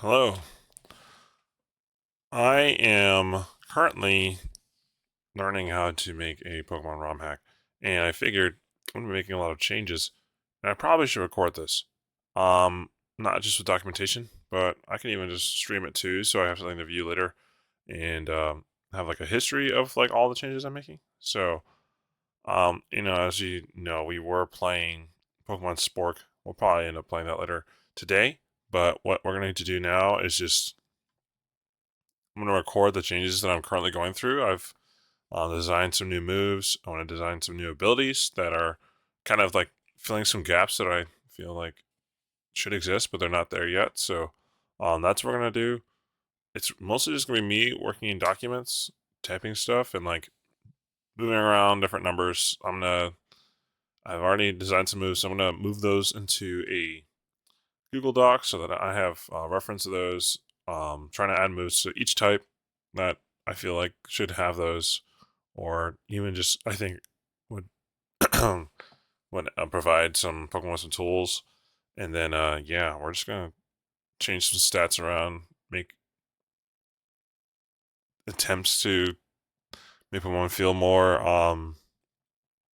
Hello. I am currently learning how to make a Pokemon ROM hack, and I figured I'm gonna be making a lot of changes, and I probably should record this. Um, Not just with documentation, but I can even just stream it too, so I have something to view later and have like a history of like all the changes I'm making. So, as you know, we were playing Pokemon Spork. We'll probably end up playing that later today. But what we're gonna need to do now is just I'm going to record the changes that I'm currently going through. I've designed some new moves. I want to design some new abilities that are kind of like filling some gaps that I feel like should exist, but they're not there yet. So that's what we're going to do. It's mostly just going to be me working in documents, typing stuff, and like moving around different numbers. I've already designed some moves, so I'm going to move those into a Google Doc so that I have reference to those. Trying to add moves to each type that I feel like should have those, or even just I think would would provide some Pokemon with some tools. And then yeah, we're just gonna change some stats around, make attempts to make Pokemon feel more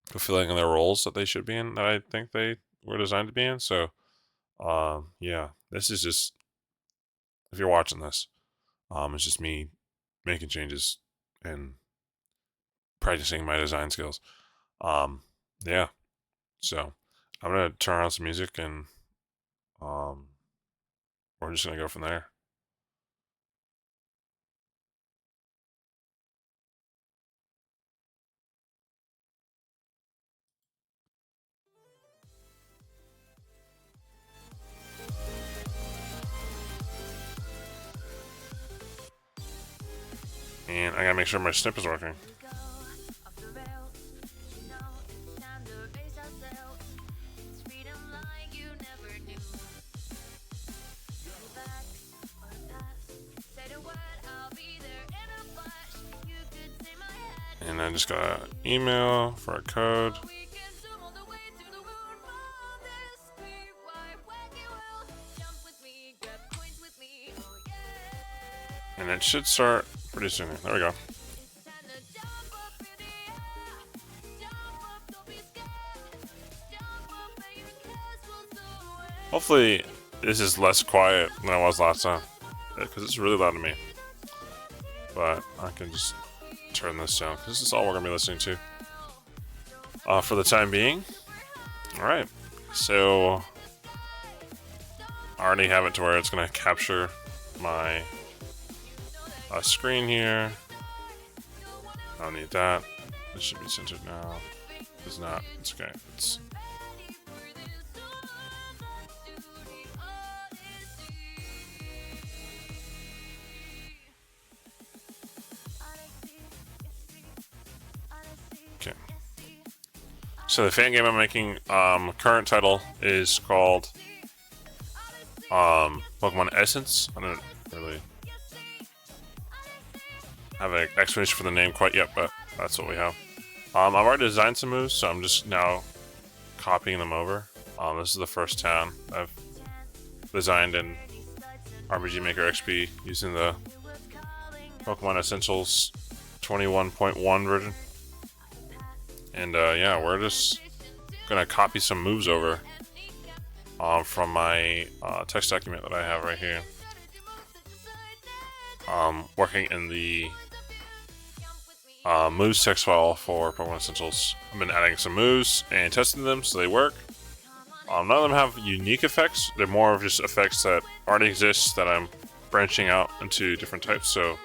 fulfilling in their roles that they should be in, that I think they were designed to be in. So yeah, this is just, if you're watching this, it's just me making changes and practicing my design skills. Um, yeah. So I'm gonna turn on some music and um, we're just gonna go from there. And I gotta make sure my snip is working. And I just got an email for a code. And it should start pretty soon. There we go. Hopefully, this is less quiet than I was last time, because it's really loud to me. But I can just turn this down, because this is all we're gonna be listening to for the time being. All right, so I already have it to where it's gonna capture my screen here. I don't need that. This should be centered now. It's not. It's okay. It's okay. So the fan game I'm making, current title is called Pokemon Essence. I don't really have an explanation for the name quite yet, but that's what we have. I've already designed some moves, so I'm just now copying them over. This is the first town I've designed in RPG Maker XP using the Pokémon Essentials 21.1 version. And yeah, we're just gonna copy some moves over from my text document that I have right here. Working in the moves text file for Pokemon Essentials. I've been adding some moves and testing them so they work. None of them have unique effects. They're more of just effects that already exist that I'm branching out into different types. So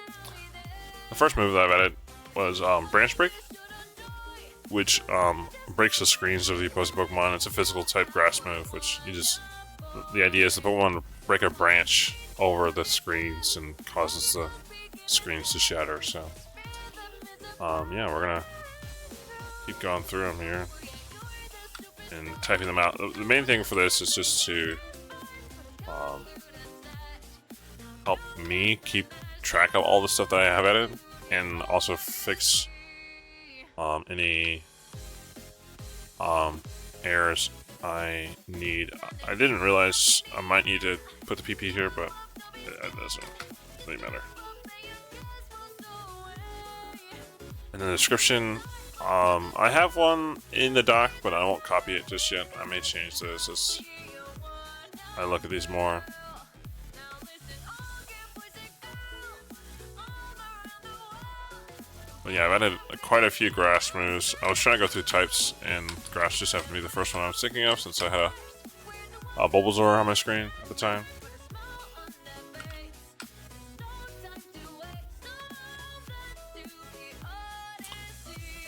the first move that I've added was Branch Break, which breaks the screens of the opposing Pokemon. It's a physical type grass move, which the idea is the Pokemon break a branch over the screens and causes the screens to shatter. So yeah, we're gonna keep going through them here and typing them out. The main thing for this is just to help me keep track of all the stuff that I have added, and also fix any errors I need. I didn't realize I might need to put the PP here, but It doesn't really matter. In the description, I have one in the doc, but I won't copy it just yet. I may change this as I look at these more. But yeah, I've added quite a few grass moves. I was trying to go through types, and grass just happened to be the first one I was thinking of since I had a Bulbasaur on my screen at the time.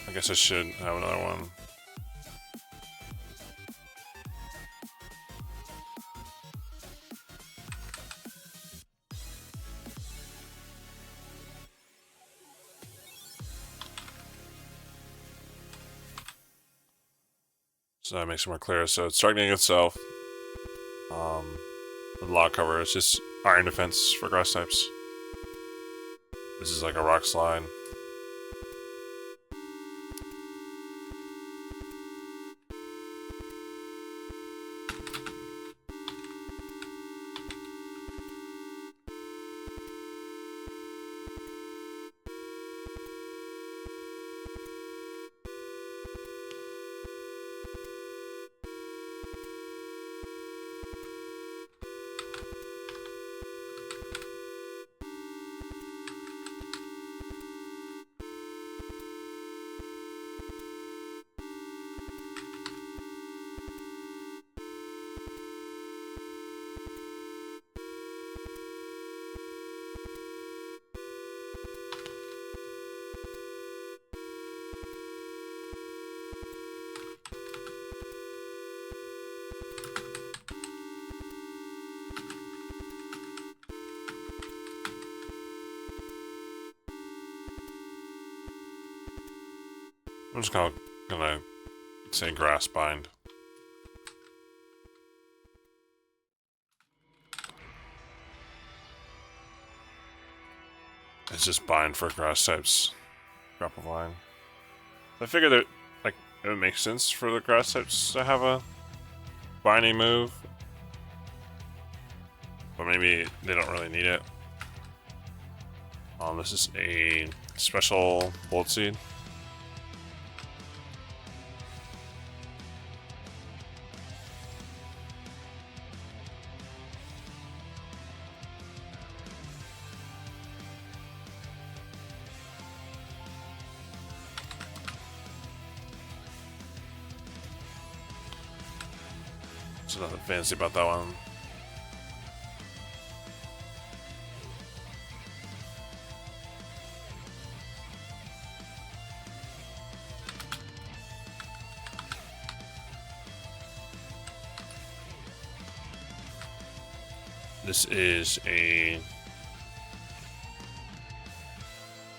I guess I should have another one. So that makes it more clear. So it's targeting itself. With log cover, it's just iron defense for grass types. This is like a rock slide. I'm just gonna say grass bind. It's just bind for grass types. Drop of line. I figured that like it would make sense for the grass types to have a binding move, but maybe they don't really need it. This is a special bullet seed. So nothing fancy about that one. This is a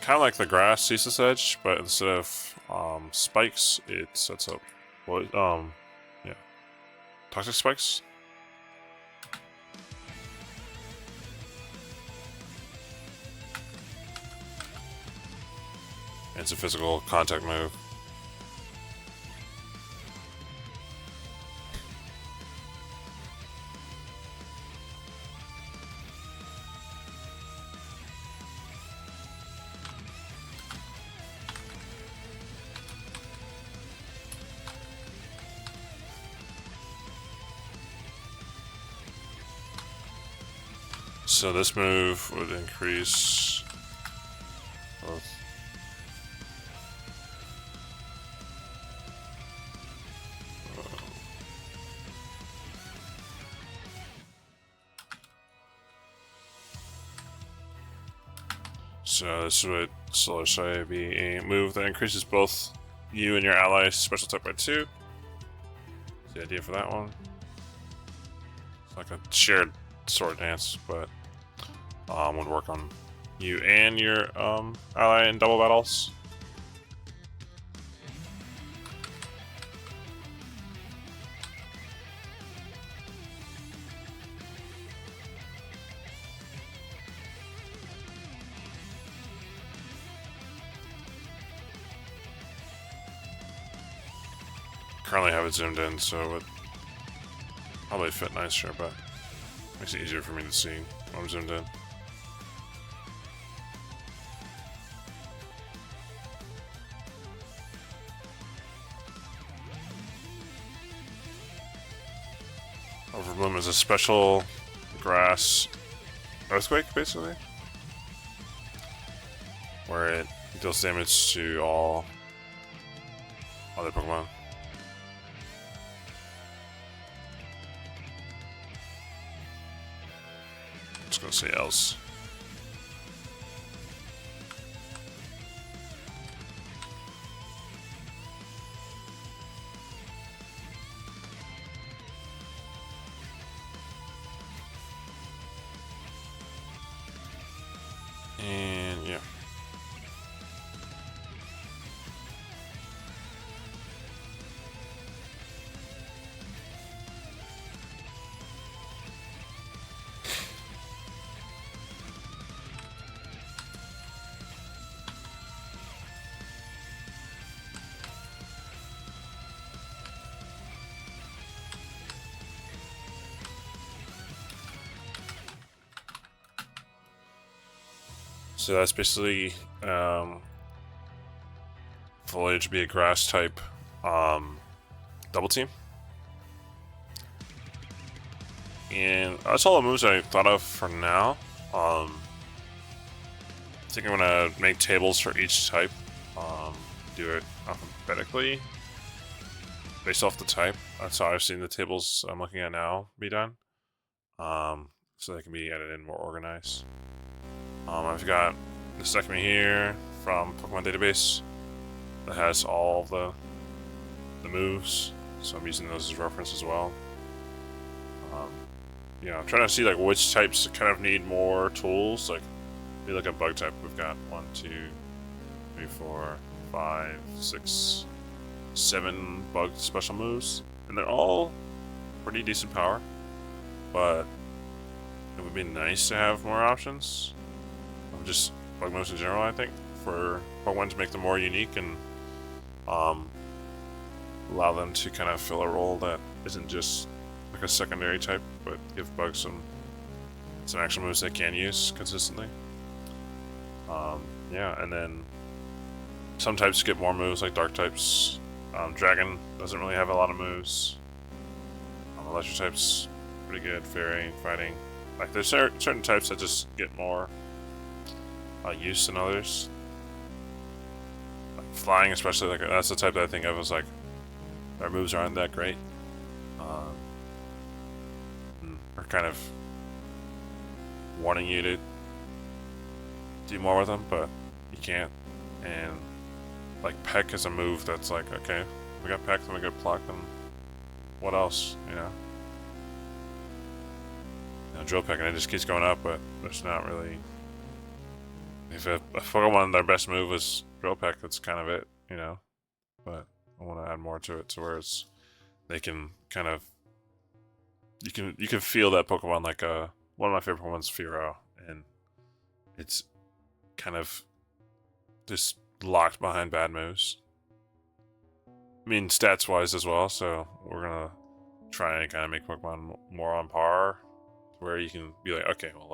kind of like the grass ceaseless edge, but instead of spikes, it sets up yeah, toxic spikes. And it's a physical contact move. So this move would increase both. So this would be a move that increases both you and your allies' special type by 2. That's the idea for that one. It's like a shared sword dance, but would work on you and your ally in double battles. Currently have it zoomed in, so it would probably fit nicer, but makes it easier for me to see when I'm zoomed in. Overbloom is a special grass earthquake, basically, where it deals damage to all other Pokemon. I'm just gonna say else. And yeah. So that's basically Foliage be a grass type double team. And that's all the moves I thought of for now. I think I'm gonna make tables for each type. Do it alphabetically based off the type. That's how I've seen the tables I'm looking at now be done. So they can be edited more organized. I've got this document here from Pokemon Database that has all the moves, so I'm using those as reference as well. I'm trying to see like which types kind of need more tools. Like, if you look at bug type, we've got 1, 2, 3, 4, 5, 6, 7 bug special moves, and they're all pretty decent power. But it would be nice to have more options. Just bug moves in general, I think, for Pokemon to make them more unique and allow them to kind of fill a role that isn't just like a secondary type, but give bugs some action moves they can use consistently. And then some types get more moves, like dark types. Dragon doesn't really have a lot of moves. Electric types pretty good. Fairy, fighting. Like, there's certain types that just get more use than others. Like flying, especially, like that's the type that I think of as like their moves aren't that great. Or kind of wanting you to do more with them, but you can't. And like Peck is a move that's like, okay, we got Peck, then we got Pluck, and what else, Drill Peck, and it just keeps going up, but there's not really. If a Pokemon, their best move was Drill Peck, that's kind of it, But I want to add more to it, to where they can kind of. You can feel that Pokemon like one of my favorite Pokemon's Fearow, and it's kind of just locked behind bad moves. I mean, stats wise as well, so we're gonna try and kind of make Pokemon more on par, to where you can be like, okay, well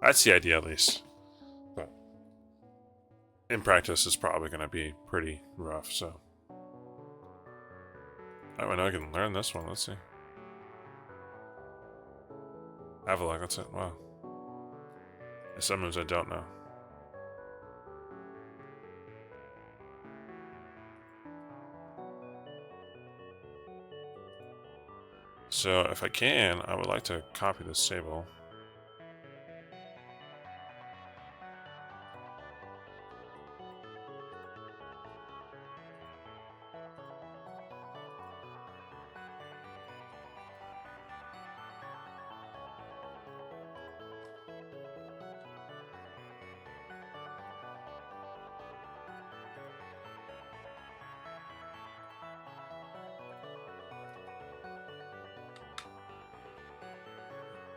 that's the idea at least. But in practice, it's probably gonna be pretty rough. So I know I can learn this one. Let's see. Devlog, that's it. Wow. There's some moves I don't know. So if I can, I would like to copy this table.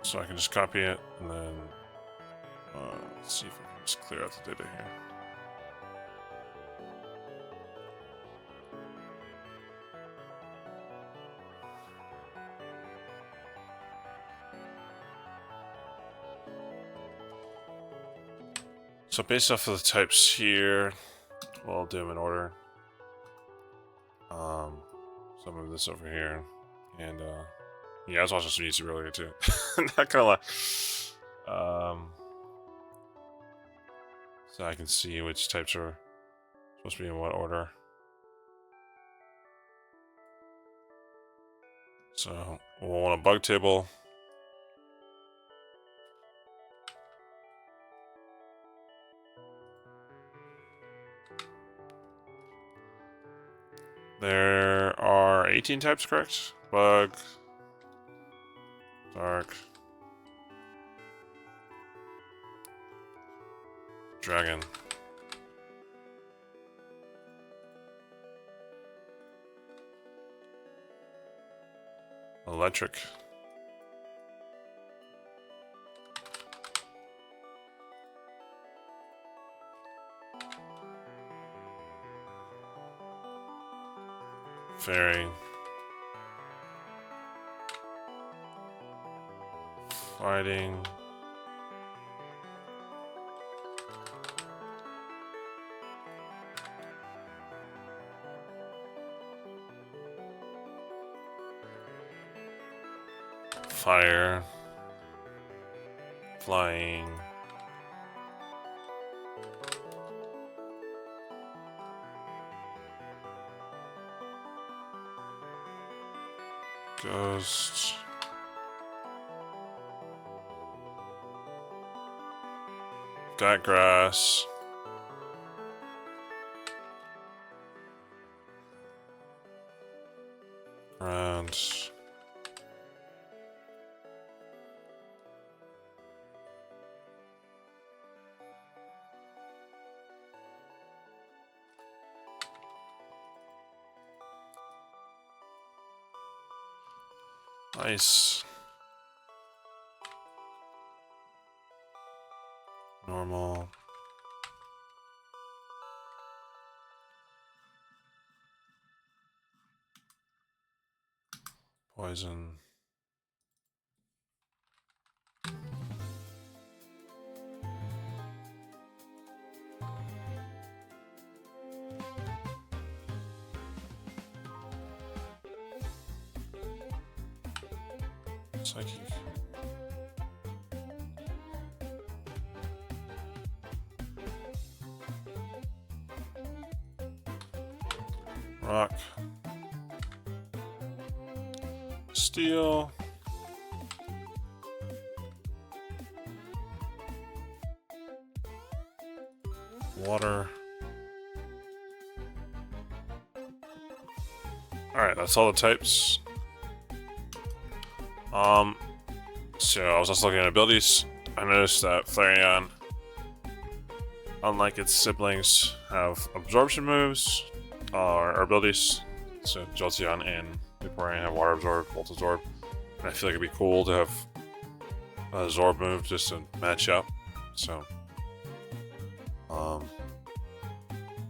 So I can just copy it, and then let's see if I can just clear out the data here. So based off of the types here, we'll do them in order. So I'll move this over here, and Yeah, I was watching some YouTube earlier too. Not gonna lie. So I can see which types are supposed to be in what order. So we'll want a bug table. There are 18 types, correct? Bug, dark, dragon. Electric. Fairy. Fighting. Fire. Flying. Ghost. Got grass. Ground. Ice. Normal. Poison. Psychic. Rock. Steel. Water. Alright, that's all the types. So I was also looking at abilities. I noticed that Flareon, unlike its siblings, have absorption moves, or abilities. So Jolteon and Vaporeon have Water Absorb, Volt Absorb. And I feel like it'd be cool to have a Zorb move just to match up. So,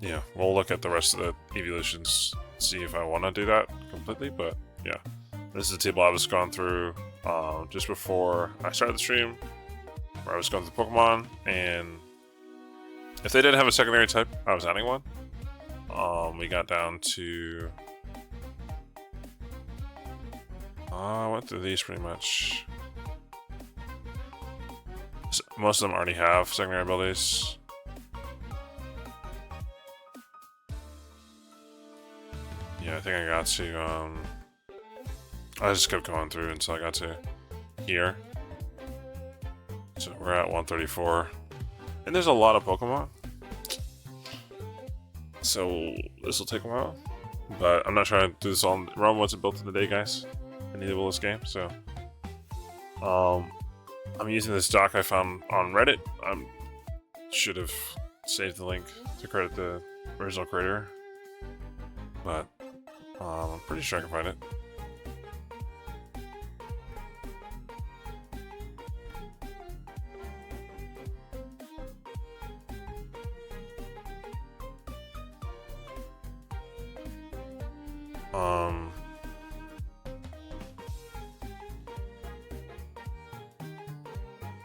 yeah, we'll look at the rest of the evolutions, see if I want to do that completely, but yeah. This is the table I was going through just before I started the stream, where I was going through Pokemon, and if they didn't have a secondary type, I was adding one. We got down to... I went through these pretty much. Most of them already have secondary abilities. Yeah, I think I got to, I just kept going through until I got to here. So we're at 134. And there's a lot of Pokemon. So this will take a while. But I'm not trying to do this all. Rome wasn't built in a day, guys. And neither will this game, so. I'm using this doc I found on Reddit. I should have saved the link to credit the original creator. But I'm pretty sure I can find it.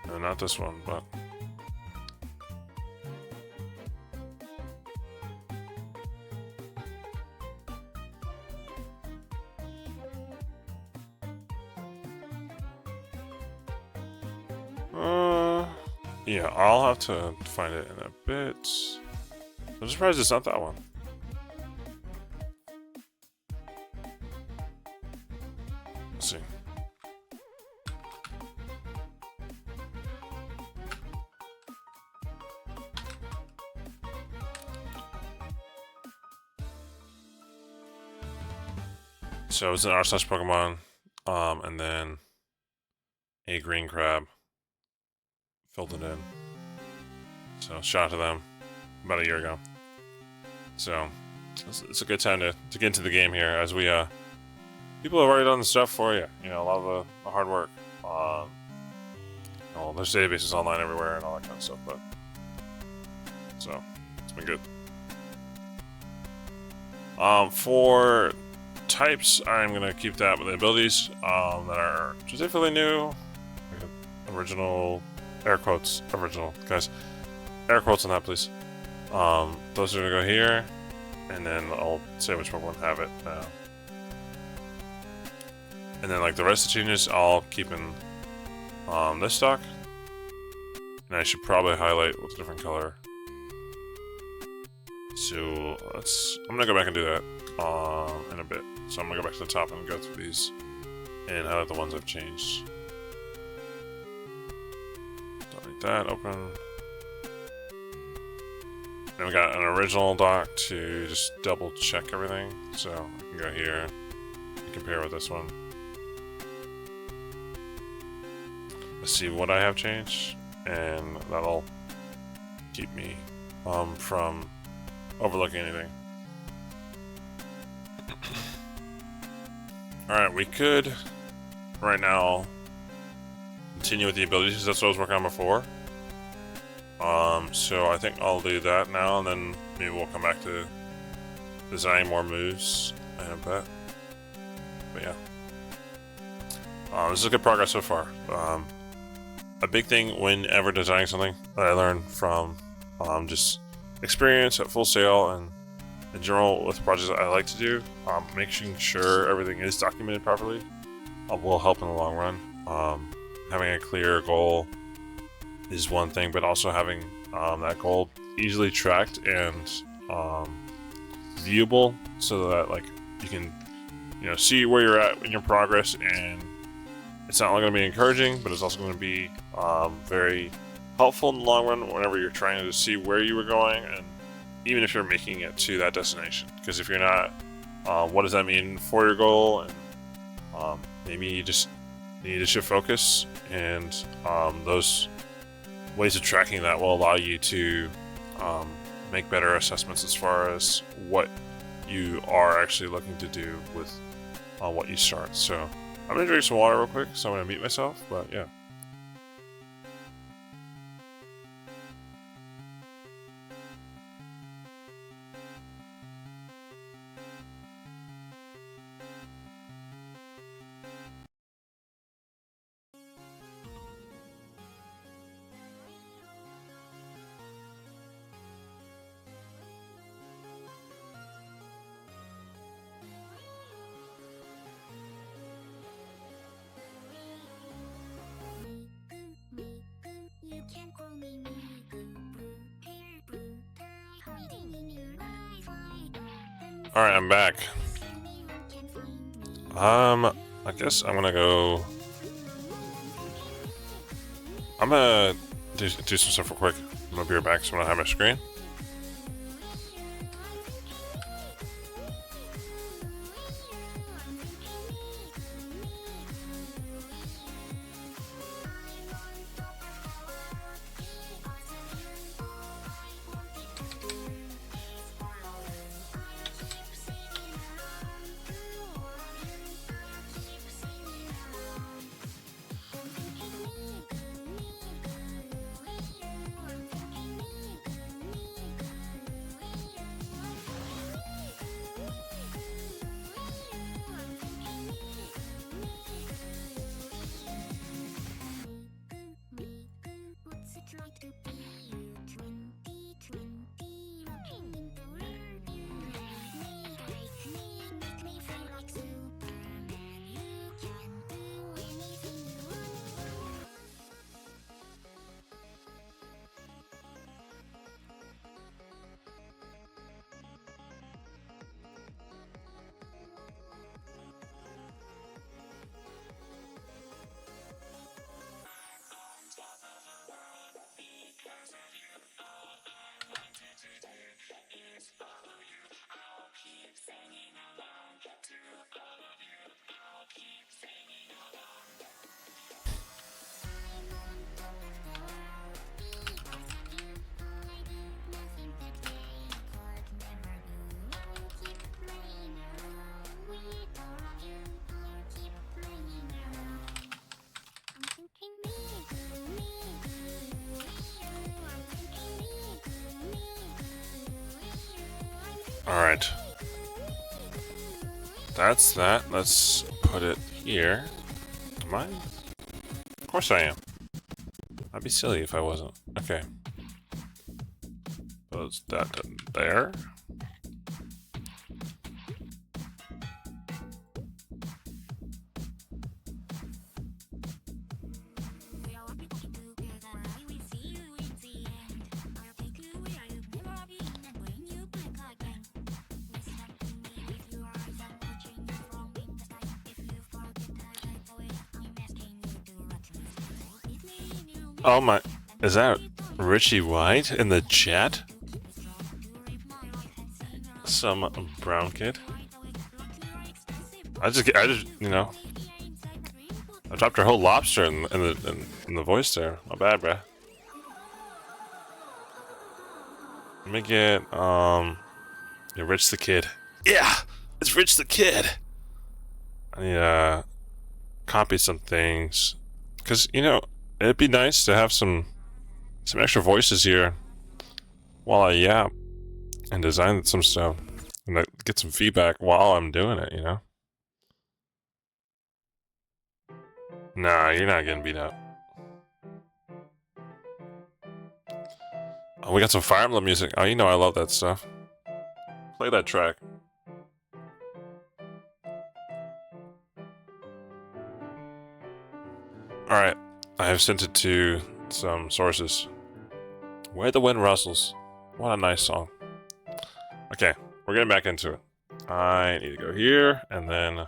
No, not this one, but Yeah, I'll have to find it in a bit. I'm surprised it's not that one. Let's see. So it's an r/Pokemon, and then a green crab filled it in. So shout out to them about a year ago. So it's a good time to get into the game here, as we people have already done the stuff for you. You know, a lot of the hard work. There's databases online everywhere and all that kind of stuff, but so it's been good. For types, I'm gonna keep that with the abilities that are specifically new. Original, air quotes, original, guys. Air quotes on that, please. Those are gonna go here, and then I'll say which Pokemon have it now. And then, like, the rest of the changes, I'll keep in this stock. And I should probably highlight with a different color. So I'm gonna go back and do that in a bit. So I'm gonna go back to the top and go through these and highlight the ones I've changed. Delete that, open. And we got an original doc to just double check everything. So I can go here and compare with this one. Let's see what I have changed, and that'll keep me from overlooking anything. Alright, we could right now continue with the abilities, because that's what I was working on before. So I think I'll do that now, and then maybe we'll come back to designing more moves in a bit. But yeah. This is good progress so far. A big thing whenever designing something that I learned from just experience at Full Sail and in general with projects that I like to do, making sure everything is documented properly will help in the long run. Having a clear goal is one thing, but also having that goal easily tracked and viewable, so that like you can see where you're at in your progress, and it's not only going to be encouraging, but it's also going to be very helpful in the long run whenever you're trying to see where you were going, and even if you're making it to that destination. Because if you're not, what does that mean for your goal? And maybe you just need to shift focus, and those ways of tracking that will allow you to make better assessments as far as what you are actually looking to do with what you start. So I'm gonna drink some water real quick, so I'm gonna mute myself, but yeah. Alright, I'm back. I guess I'm gonna go... I'm gonna do some stuff real quick. I'm gonna be right back, so I'm gonna hide my screen. Alright. That's that. Let's put it here. Am I? Of course I am. I'd be silly if I wasn't. Okay. Put that there. Oh my, is that Richie White in the chat? Some brown kid? I just, you know, I dropped her whole lobster in the voice there. Not bad, bruh. Let me get, yeah, Rich the Kid. Yeah, it's Rich the Kid. I need to copy some things, cause you know it'd be nice to have some extra voices here while I yap and design some stuff, and I get some feedback while I'm doing it. You know. Nah, you're not getting beat up. Oh, we got some Fire Emblem music. Oh, you know I love that stuff. Play that track. Alright, I have sent it to some sources. Where the Wind Rustles. What a nice song. Okay, we're getting back into it. I need to go here, and then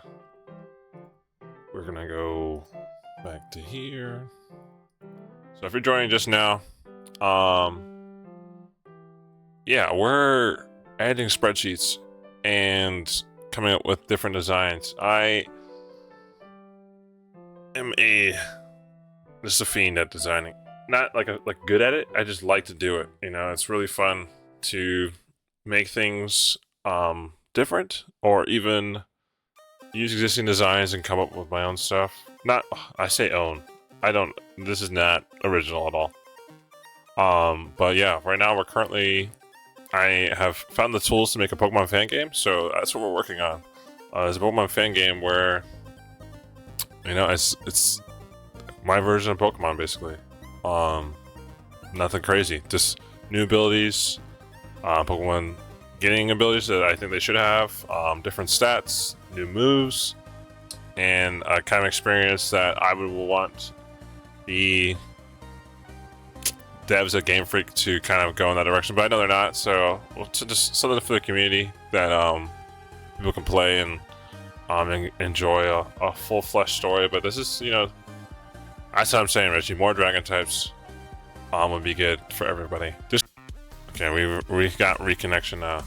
we're gonna go back to here. So if you're joining just now, yeah, we're adding spreadsheets and coming up with different designs. I am just a fiend at designing. Not like good at it. I just like to do it. You know, it's really fun to make things different, or even use existing designs and come up with my own stuff. Not, I say own. I don't. This is not original at all. But yeah, right now I have found the tools to make a Pokemon fan game, so that's what we're working on. It's a Pokemon fan game where, you know, it's my version of Pokemon, basically. Nothing crazy, just new abilities, Pokemon getting abilities that I think they should have, different stats, new moves, and a kind of experience that I would want the devs at Game Freak to kind of go in that direction, but I know they're not, so just something for the community that people can play and enjoy a full-fledged story. But this is, you know, that's what I'm saying, Richie. More dragon types would be good for everybody. Just okay, we got reconnection now.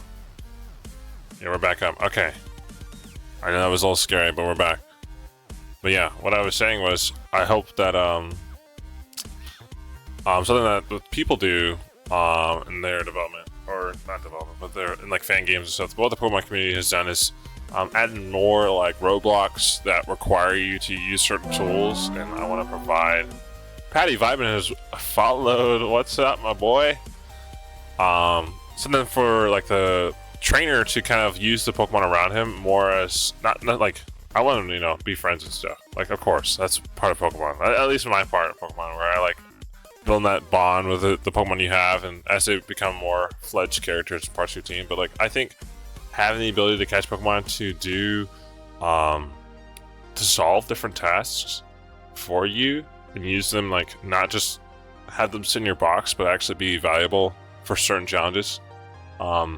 Yeah, we're back up. Okay, I know that was a little scary, but we're back. But yeah, what I was saying was, I hope that something that people do in their development, or not development, but they're in like fan games and stuff. What the Pokemon community has done is adding more like roadblocks that require you to use certain tools, and I want to provide. Patty Vibin has followed. What's up, my boy? Something for like the trainer to kind of use the Pokemon around him more as not like, I want him to, you know, be friends and stuff. Like, of course, that's part of Pokemon. At least my part of Pokemon, where I like building that bond with the Pokemon you have, and as they become more fledged characters, parts of your team. But like, I think having the ability to catch Pokemon to do, to solve different tasks for you and use them, like not just have them sit in your box, but actually be valuable for certain challenges. I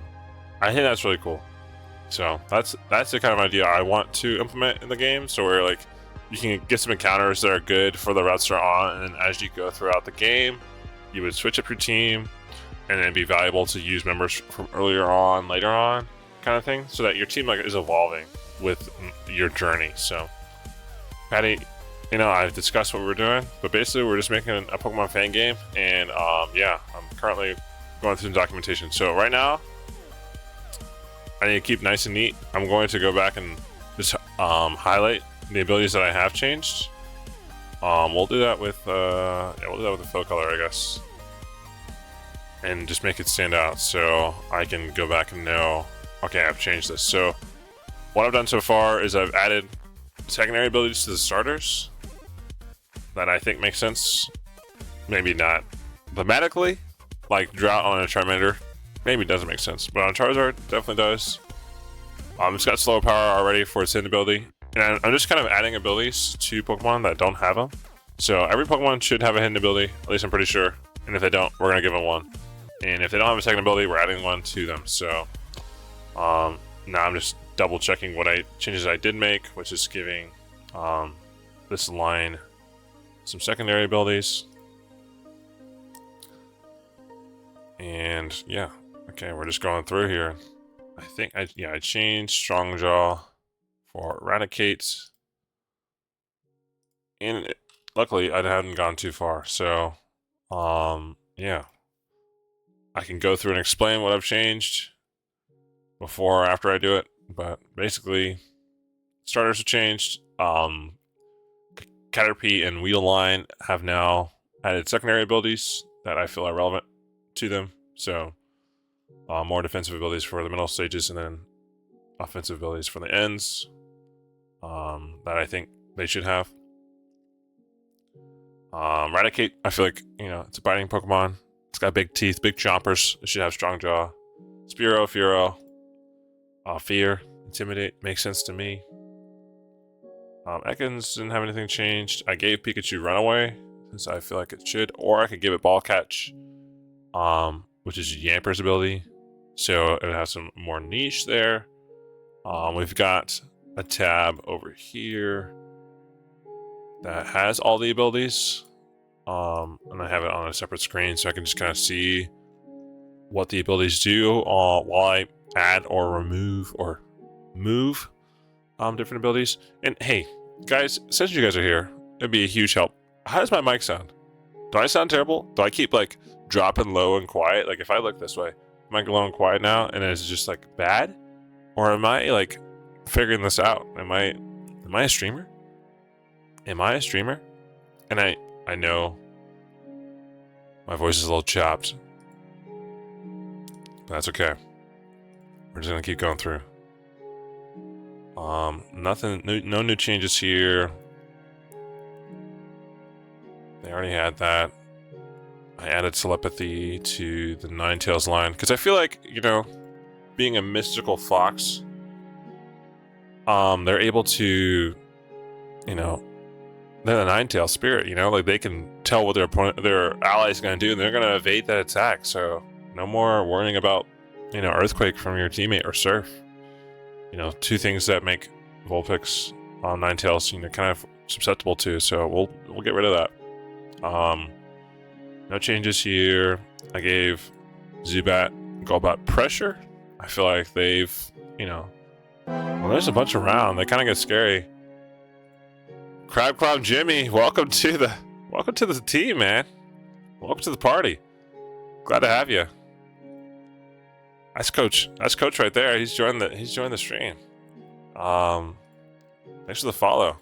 think that's really cool. So that's the kind of idea I want to implement in the game. So where like you can get some encounters that are good for the routes they're on, and then as you go throughout the game, you would switch up your team, and then be valuable to use members from earlier on, later on, kind of thing, so that your team like is evolving with your journey. So, Patty, you know, I've discussed what we're doing, but basically we're just making a Pokemon fan game, and yeah, I'm currently going through the documentation. So right now, I need to keep nice and neat. I'm going to go back and just highlight the abilities that I have changed. We'll do that with the fill color, I guess, and just make it stand out so I can go back and know Okay, I've changed this. So what I've done so far is I've added secondary abilities to the starters that I think makes sense. Maybe not thematically, like Drought on a Charmander. Maybe it doesn't make sense, but on Charizard, definitely does. It's got slow power already for its hidden ability. And I'm just kind of adding abilities to Pokemon that don't have them. So every Pokemon should have a hidden ability, at least I'm pretty sure. And if they don't, we're going to give them one. And if they don't have a second ability, we're adding one to them. So now I'm just double checking what changes I did make, which is giving this line some secondary abilities. And yeah, okay, we're just going through here. I think I changed Strong Jaw for Eradicate, and luckily I hadn't gone too far. So, yeah, I can go through and explain what I've changed before or after I do it. But basically, starters have changed. Caterpie and Wheedle have now added secondary abilities that I feel are relevant to them. So, more defensive abilities for the middle stages, and then offensive abilities for the ends that I think they should have. Eradicate, I feel like, it's a biting Pokemon. It's got big teeth, big chompers. It should have Strong Jaw. Spearow, Fearow, Fear, Intimidate, makes sense to me. Ekans didn't have anything changed. I gave Pikachu Runaway, since I feel like it should, or I could give it Ball Catch, which is Yamper's ability. So it has some more niche there. We've got a tab over here that has all the abilities. And I have it on a separate screen so I can just kind of see what the abilities do while I add or remove or move different abilities. And hey, guys, since you guys are here, it'd be a huge help. How does my mic sound? Do I sound terrible? Do I keep like dropping low and quiet? Like if I look this way, am I low and quiet now and it's just like bad? Or am I like figuring this out? Am I a streamer? Am I a streamer? And I know my voice is a little chopped. That's okay. We're just gonna keep going through. Nothing, no new changes here. They already had that. I added telepathy to the Ninetales line because I feel like, being a mystical fox, they're able to, they're the Ninetales spirit, like they can tell what their ally is going to do, and they're going to evade that attack. So no more worrying about, Earthquake from your teammate or Surf. Two things that make Vulpix Ninetales, kind of susceptible to. So we'll get rid of that. No changes here. I gave Zubat Golbat Pressure. I feel like they've, well, there's a bunch around. They kind of get scary. Crab Jimmy, welcome to the team, man. Welcome to the party. Glad to have you. That's Coach right there. He's joined the stream. Thanks for the follow.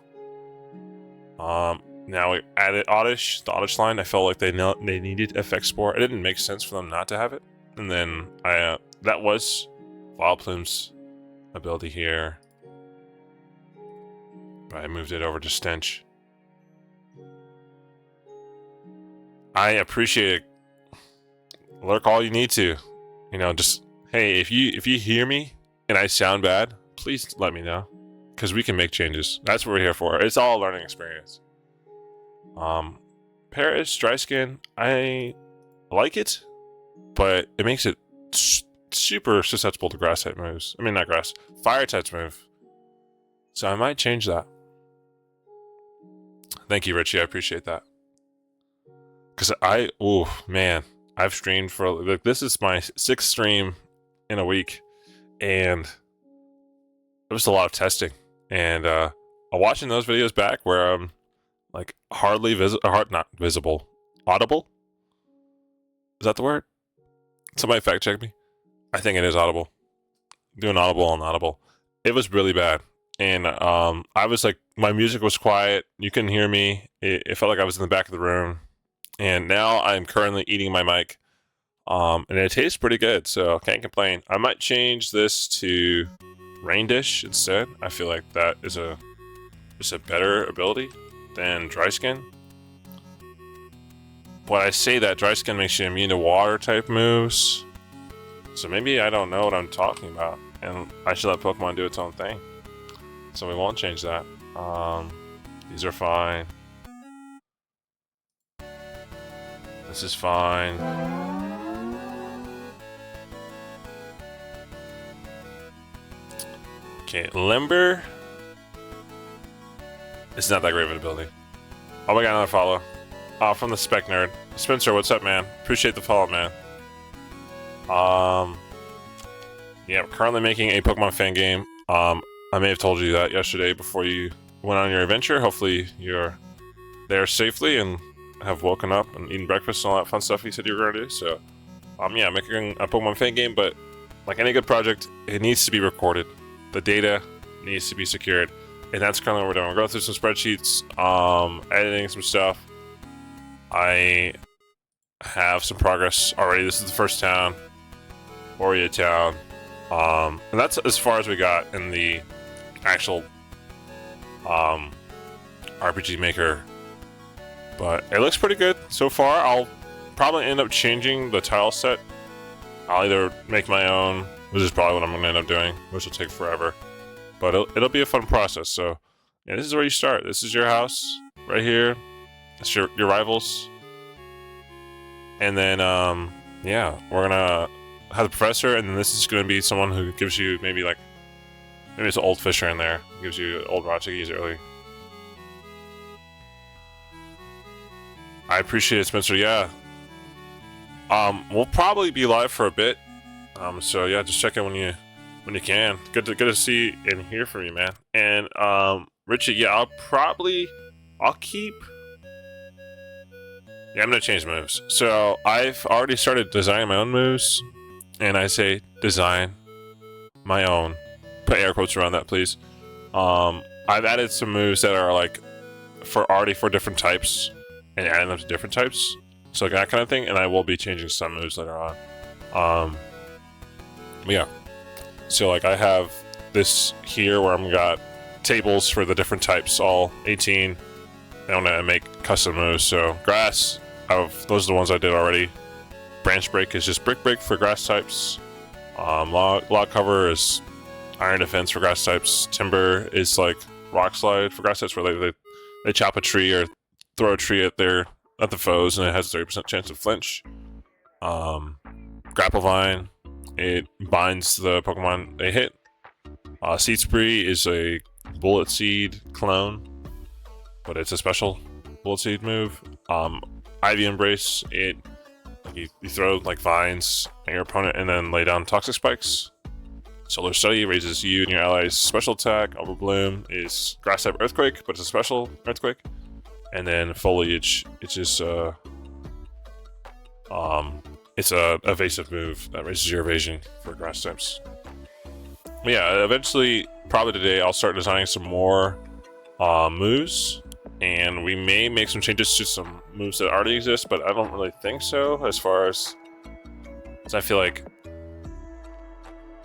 Now we added Oddish, the Oddish line. I felt like they needed FX Spore. It didn't make sense for them not to have it. And then that was Vileplume's ability here. But I moved it over to Stench. I appreciate it. Lurk all you need to. Just hey, if you hear me and I sound bad, please let me know. Because we can make changes. That's what we're here for. It's all a learning experience. Paris, Dry Skin, I like it, but it makes it super susceptible to grass type moves. I mean, not grass, fire types move. So I might change that. Thank you, Richie. I appreciate that. Because I've streamed for, this is my 6th stream in a week, and it was a lot of testing. And watching those videos back where I'm like not visible, audible? Is that the word? Somebody fact check me. I think it is audible. Doing audible and audible. It was really bad. And I was like, my music was quiet. You couldn't hear me. It felt like I was in the back of the room. And now I'm currently eating my mic And it tastes pretty good, so can't complain. I might change this to Rain Dish instead. I feel like that is a better ability than Dry Skin. But I say that Dry Skin makes you immune to water type moves, so maybe I don't know what I'm talking about, and I should let Pokemon do its own thing. So we won't change that. These are fine. This is fine. Okay, Limber. It's not that great of an ability. Oh, we got another follow. From the Spec Nerd. Spencer, what's up, man? Appreciate the follow, man. Yeah, we're currently making a Pokemon fan game. I may have told you that yesterday before you went on your adventure. Hopefully you're there safely and have woken up and eaten breakfast and all that fun stuff you said you were gonna do. So, yeah, making a Pokemon fan game, but like any good project, it needs to be recorded. The data needs to be secured, and that's currently what we're doing. We're going through some spreadsheets, editing some stuff. I have some progress already. This is the first town, Oria Town, and that's as far as we got in the actual RPG Maker. But it looks pretty good so far. I'll probably end up changing the tile set. I'll either make my own, which is probably what I'm going to end up doing, which will take forever. But it'll be a fun process. So, yeah, this is where you start. This is your house right here. It's your rivals. And then, yeah, we're going to have the professor, and then this is going to be someone who gives you maybe it's an old Fisher in there. Gives you old Rachigis early. I appreciate it, Spencer. Yeah. We'll probably be live for a bit. So yeah, just check in when you can. Good to see and hear from you, man. And Richie, yeah, I'll keep. Yeah, I'm gonna change moves. So I've already started designing my own moves, and I say design my own. Put air quotes around that, please. I've added some moves that are like for different types, and adding them to different types. So that kind of thing, and I will be changing some moves later on. Yeah. So like I have this here where I'm got tables for the different types, all 18. I want to make custom moves. So grass, those are the ones I did already. Branch break is just brick break for grass types. Log cover is iron defense for grass types. Timber is like rock slide for grass types, where they chop a tree or throw a tree at the foes, and it has a 30% chance to flinch. Grapple Vine, it binds the Pokemon they hit. Seed Spree is a Bullet Seed clone, but it's a special Bullet Seed move. Ivy Embrace, you throw like vines at your opponent and then lay down toxic spikes. Solar Study raises you and your allies' special attack. Overbloom is grass type Earthquake, but it's a special Earthquake. And then Foliage, it's just it's a evasive move that raises your evasion for grass types. But yeah, eventually, probably today, I'll start designing some more moves, and we may make some changes to some moves that already exist, but I don't really think so, as I feel like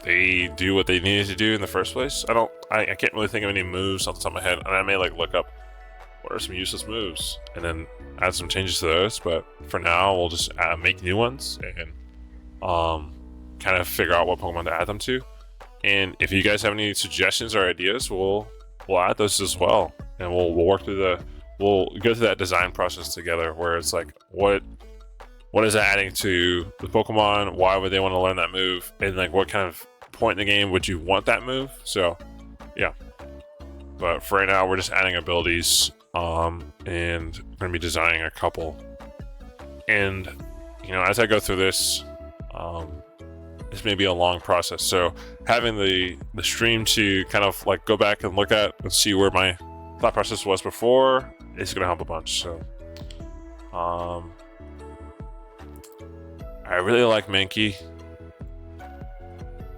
they do what they needed to do in the first place. I can't really think of any moves off the top of my head, and I may like look up what are some useless moves and then add some changes to those. But for now, we'll just make new ones and kind of figure out what Pokemon to add them to. And if you guys have any suggestions or ideas, we'll add those as well, and we'll work through we'll go through that design process together, where it's like what is it adding to the Pokemon? Why would they want to learn that move? And like what kind of point in the game would you want that move? So yeah. But for right now, we're just adding abilities, and we're gonna be designing a couple. And as I go through this, this may be a long process. So having the stream to kind of like go back and look at and see where my thought process was before is gonna help a bunch. So, I really like Mankey.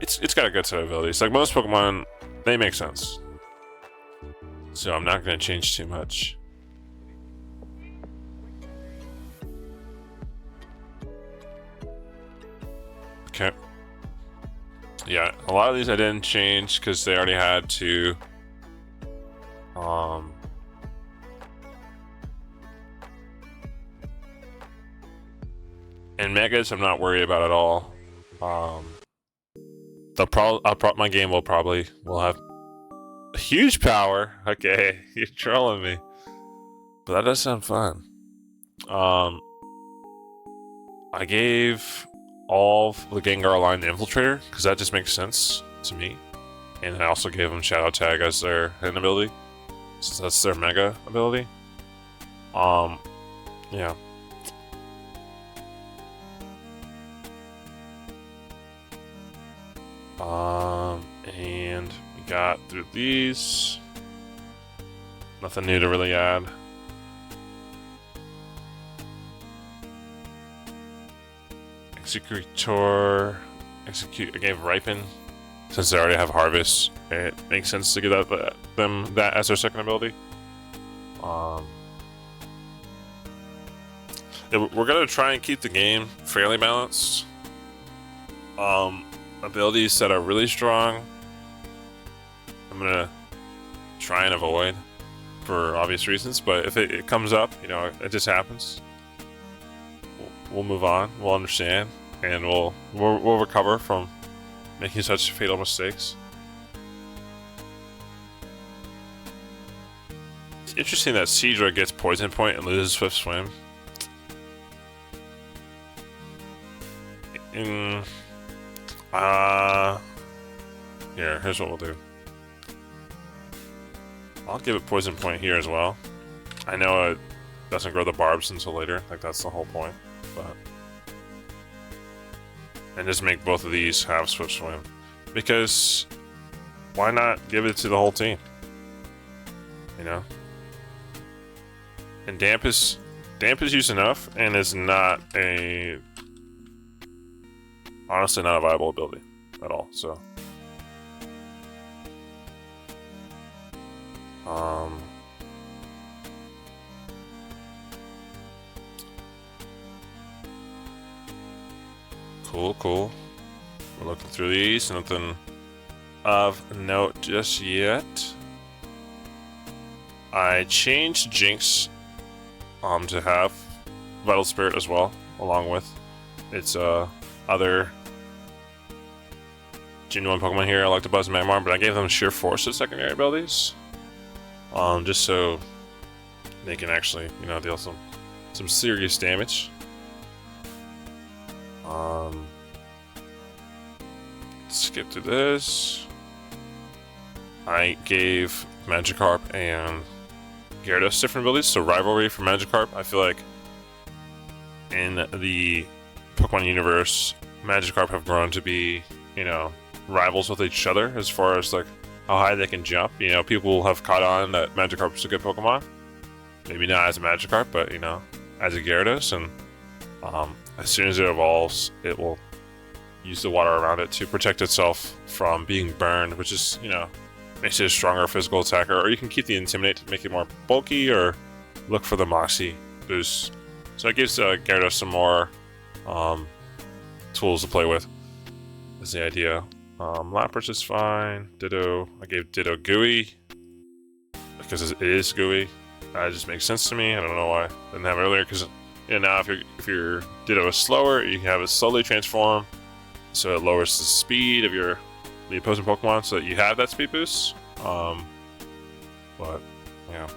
It's got a good set of abilities. Like most Pokemon, they make sense. So I'm not going to change too much. Okay. Yeah, a lot of these I didn't change because they already had to. And megas, I'm not worried about at all. My game will have huge power. Okay, you're trolling me, but that does sound fun. I gave all of the Gengar line the Infiltrator because that just makes sense to me, and I also gave them Shadow Tag as their hidden ability, since that's their Mega ability. Yeah. And we got through these. Nothing new to really add. Executor. I gave Ripen. Since they already have Harvest, it makes sense to give them that as their second ability. We're gonna try and keep the game fairly balanced. Abilities that are really strong, I'm gonna try and avoid for obvious reasons. But if it comes up, you know, it just happens. We'll move on. We'll understand, and we'll recover from making such fatal mistakes. It's interesting that Seadra gets Poison Point and loses Swift Swim. Here's what we'll do. I'll give it Poison Point here as well. I know it doesn't grow the barbs until later, like that's the whole point, but... And just make both of these have Swift Swim. Because why not give it to the whole team? You know? And Damp is used enough, and is not a... Honestly, not a viable ability at all, so... Cool. We're looking through these, nothing of note just yet. I changed Jinx to have Vital Spirit as well, along with its other Gen 1 Pokemon here. I like to Buzz and Magmar, but I gave them Sheer Force as secondary abilities. Just so they can actually, you know, deal some serious damage. Skip through this. I gave Magikarp and Gyarados different abilities, so Rivalry for Magikarp. I feel like in the Pokemon universe, Magikarp have grown to be, you know, rivals with each other as far as like how high they can jump. You know, people have caught on that Magikarp is a good Pokemon. Maybe not as a Magikarp, but you know, as a Gyarados, and as soon as it evolves, it will use the water around it to protect itself from being burned, which is, you know, makes it a stronger physical attacker. Or you can keep the Intimidate to make it more bulky, or look for the Moxie boost. So it gives Gyarados some more tools to play with, is the idea. Lapras is fine. Ditto. I gave Ditto Gooey because it is Gooey. That just makes sense to me. I don't know why I didn't have it earlier, because you know, now if your Ditto is slower, you can have it slowly transform, so it lowers the speed of the opposing Pokemon, so that you have that speed boost. But yeah.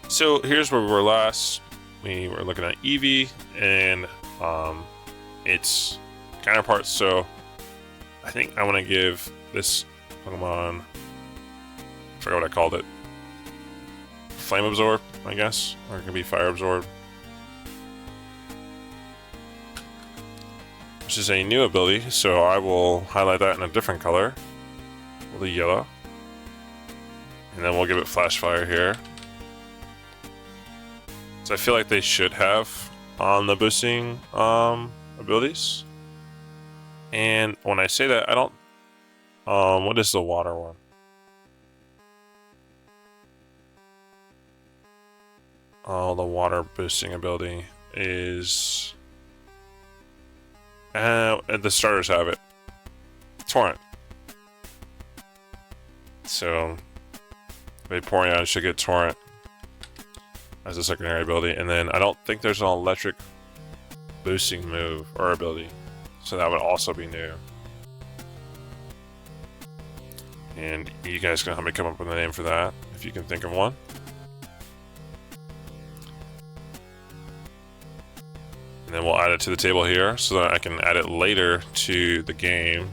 So here's where we were last. We were looking at Eevee and its counterparts. So I think I want to give this Pokemon, I forgot what I called it, Flame Absorb, I guess, or it can be Fire Absorb, which is a new ability. So I will highlight that in a different color, with a yellow, and then we'll give it Flash Fire here. So I feel like they should have on the boosting abilities. And when I say that, I don't... what is the water one? Oh, the water boosting ability is... And the starters have it. Torrent. So, Vaporeon should get Torrent as a secondary ability. And then I don't think there's an electric boosting move or ability. So that would also be new. And you guys can help me come up with a name for that, if you can think of one. And then we'll add it to the table here so that I can add it later to the game.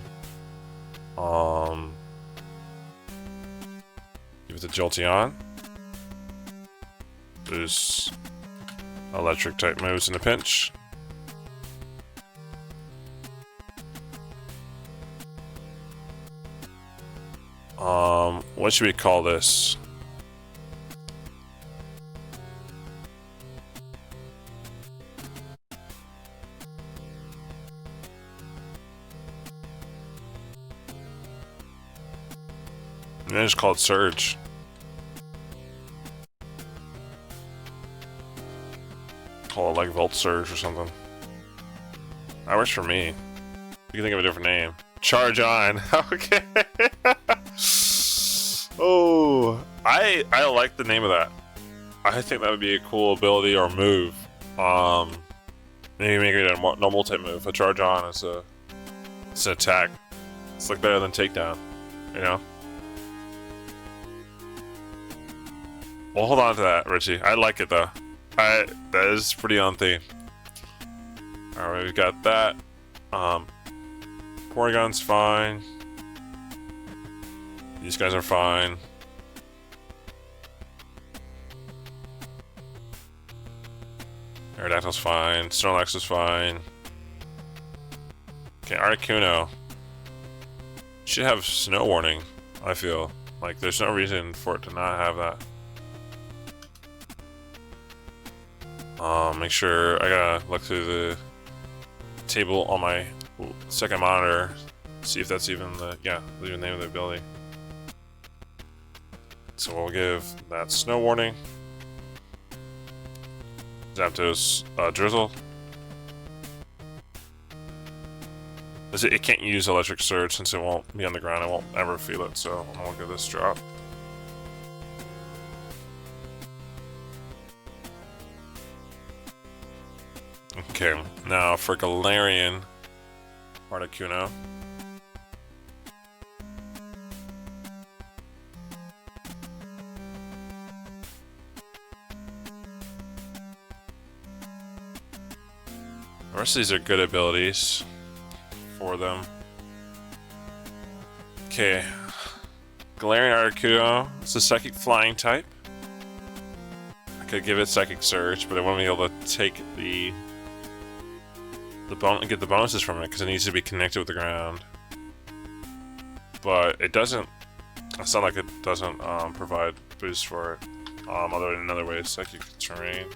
Give it the Jolteon. There's electric type moves in a pinch. What should we call this? And then just call it Surge. Call it like Volt Surge or something. That works for me. You can think of a different name. Charge on. Okay. Oh, I like the name of that. I think that would be a cool ability or move. Maybe make it a normal type move. A charge on is it's an attack. It's like better than takedown, you know. Well, hold on to that, Richie. I like it though. That is pretty on theme. All right, we've got that. Porygon's fine. These guys are fine. Aerodactyl's fine. Snorlax is fine. Okay, Articuno should have snow warning, I feel. Like, there's no reason for it to not have that. Make sure I gotta look through the table on my second monitor, see if that's even the, yeah, the name of the ability. So we'll give that snow warning. Zapdos Drizzle. It can't use Electric Surge since it won't be on the ground. I won't ever feel it, so I'm gonna give this drop. Okay, now for Galarian Articuno. The rest of these are good abilities for them. Okay, Galarian Articuno, it's a Psychic Flying type. I could give it Psychic Surge, but I won't be able to take get the bonuses from it because it needs to be connected with the ground. But it doesn't. It's not like it doesn't provide boosts for it. Other than another way, Psychic Terrain.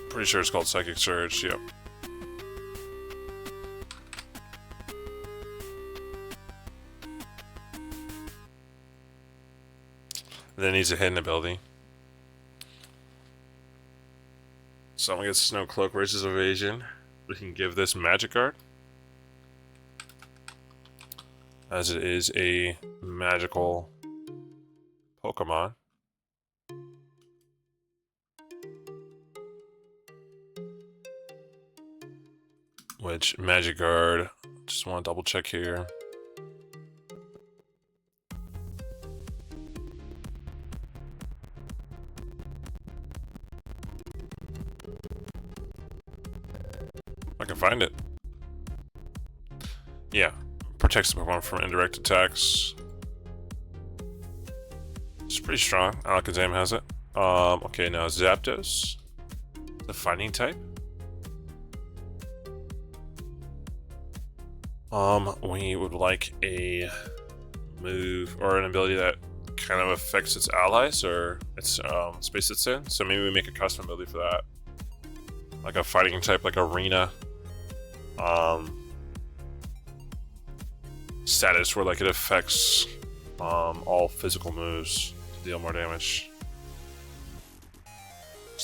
Pretty sure it's called Psychic Surge. Yep. Then it needs a hidden ability. So I'm gonna get Snow Cloak versus Evasion. We can give this Magic Guard, as it is a magical Pokemon. Which Magic Guard, just want to double check here. I can find it. Yeah, protects the Pokemon from indirect attacks. It's pretty strong. Alakazam has it. Okay, now Zapdos, the fighting type. We would like a move or an ability that kind of affects its allies or its space it's in. So maybe we make a custom ability for that, like a fighting type, like Arena. Status where like it affects all physical moves to deal more damage.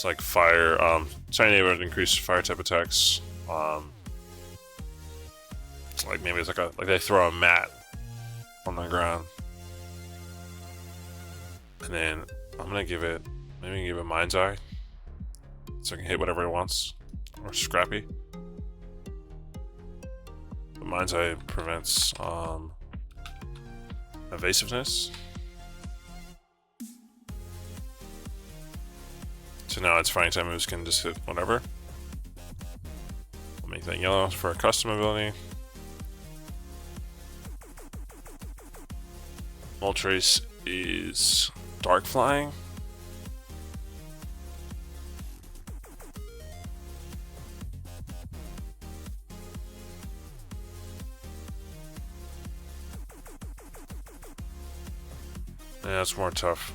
It's like fire. Tiny neighborhood increase fire type attacks. Like maybe it's like they throw a mat on the ground, and then I'm gonna give it Mind's Eye, so it can hit whatever it wants, or Scrappy. But Mind's Eye prevents evasiveness. So now its fighting type moves can just hit whatever. We'll make that yellow for a custom ability. Moltres is dark flying. Yeah, it's more tough.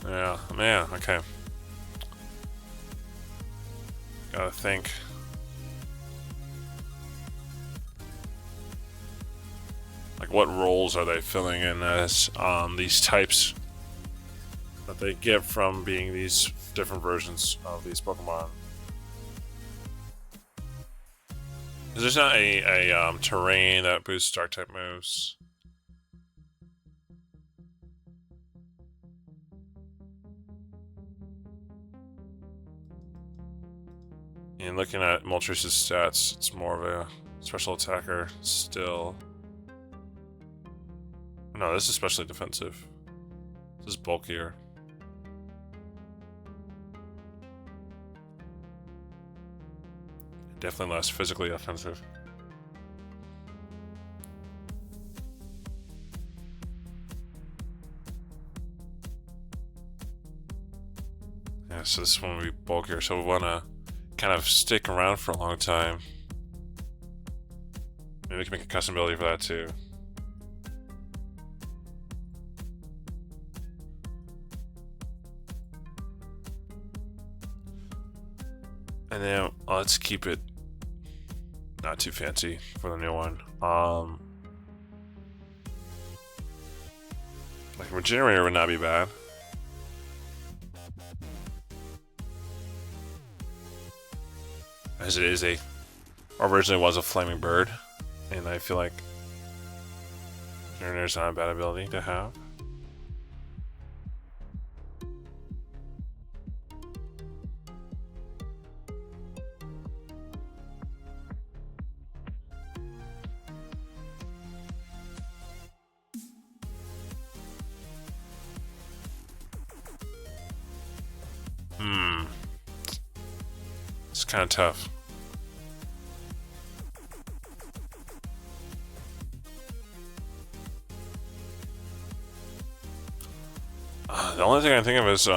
Yeah, man, okay. Gotta think. Like, what roles are they filling in as these types that they get from being these different versions of these Pokemon? There's not a terrain that boosts dark type moves. And looking at Moltres' stats, it's more of a special attacker still. No, this is especially defensive. This is bulkier. Definitely less physically offensive. Yeah, so this one will be bulkier, so we want to kind of stick around for a long time. Maybe we can make a custom ability for that too. And then let's keep it not too fancy for the new one. Like a regenerator would not be bad. As it is originally was a flaming bird, and I feel like generator's not a bad ability to have. It's kind of tough. The only thing I think of is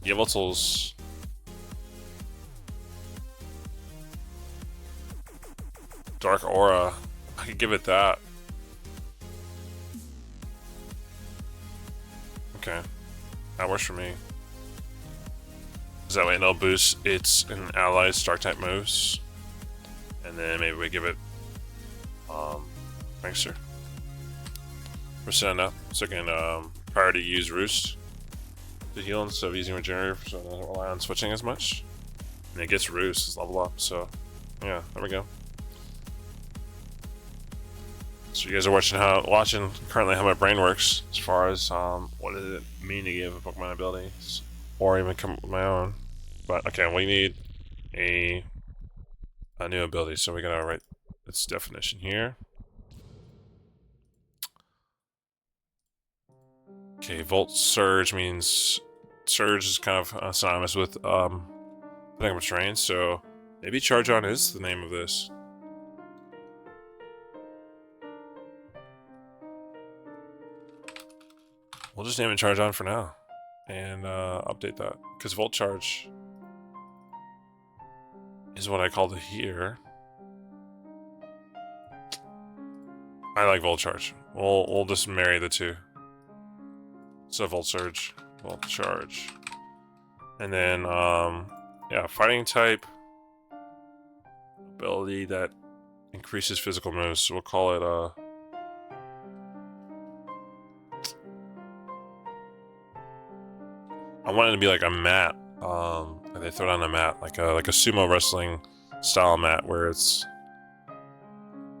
Yveltal's Dark Aura. I could give it that. Okay, that works for me. That way it'll boost its allies Dark type moves, and then maybe we give it Prankster. We're setting up so it can priority use Roost to heal instead of using Regenerator, so it doesn't rely on switching as much. And it gets Roost, it's level up, so yeah, there we go. So you guys are watching currently how my brain works as far as what does it mean to give a Pokemon abilities, or even come up with my own. But okay, we need a new ability, so we're gonna write its definition here. Okay, Volt Surge means Surge is kind of synonymous with picking up terrain, so maybe Charge On is the name of this. We'll just name it Charge On for now, and update that, because Volt Charge is what I called it here. I like Volt Charge. We'll just marry the two. So Volt Surge, Volt Charge, and then yeah, fighting type ability that increases physical moves. So we'll call it I want it to be like a mat. They throw down a mat, like a sumo wrestling style mat, where it's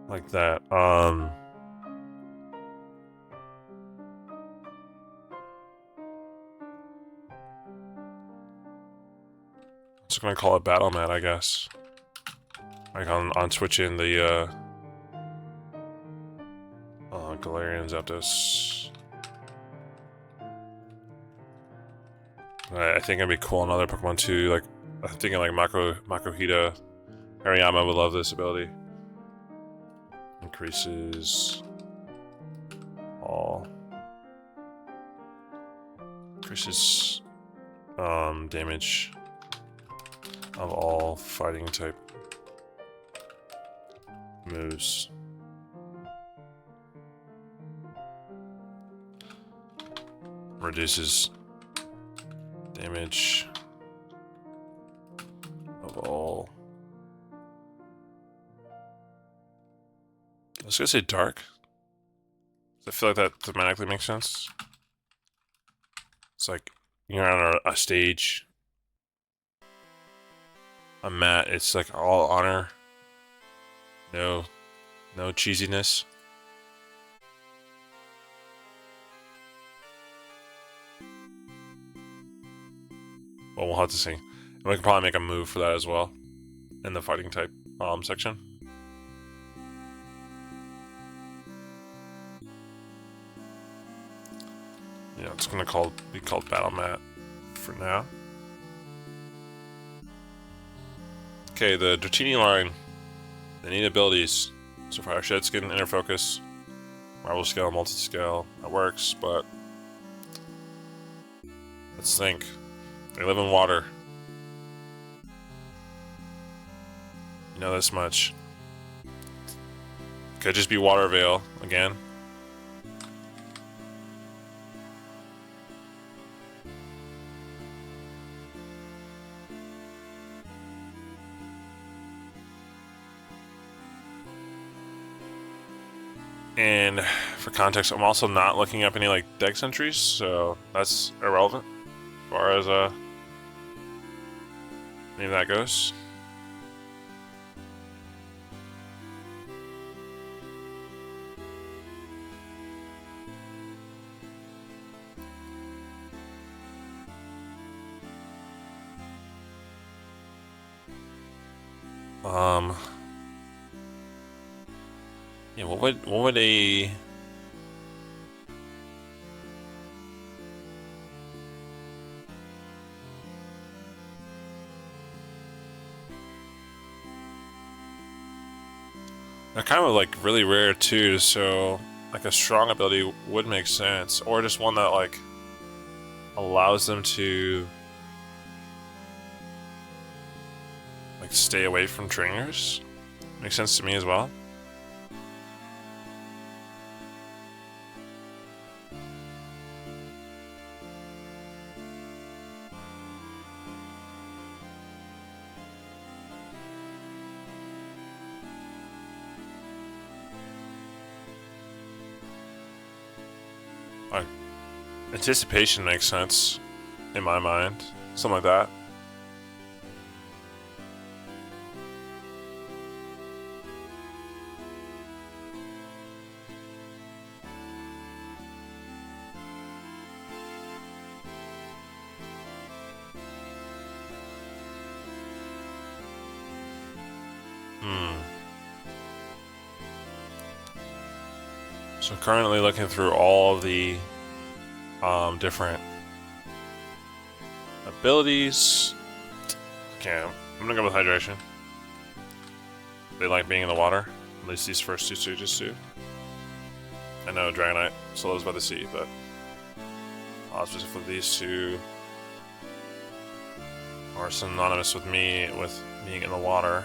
like that. Just gonna call it battle mat, I guess. Like on switching the Galarian Zapdos. I think it'd be cool in other Pokemon too. Like I'm thinking like Makuhita, Hariyama would love this ability. Increases all. Increases damage of all fighting type moves. Reduces damage of all. I was gonna say dark. I feel like that thematically makes sense. It's like you're on a stage, a mat. It's like all honor, no cheesiness. Well, we'll have to see. And we can probably make a move for that as well in the fighting type section. Yeah, it's gonna be called Battle Mat for now. Okay, the Dratini line. They need abilities. So far, Shed Skin, Inner Focus, Marble Scale, Multi-Scale. That works, but let's think. They live in water. You know this much. Could just be Water Veil again. And for context, I'm also not looking up any like dex entries, so that's irrelevant as far as any of that goes. Yeah, what would a they're kind of like really rare too, so like a strong ability would make sense, or just one that like allows them to like stay away from trainers. Makes sense to me as well. Anticipation makes sense in my mind. Something like that. So currently looking through all of the different abilities. Okay, I'm gonna go with hydration. They like being in the water. At least these first two stages do. I know Dragonite still lives by the sea, but specifically these two are synonymous with me with being in the water.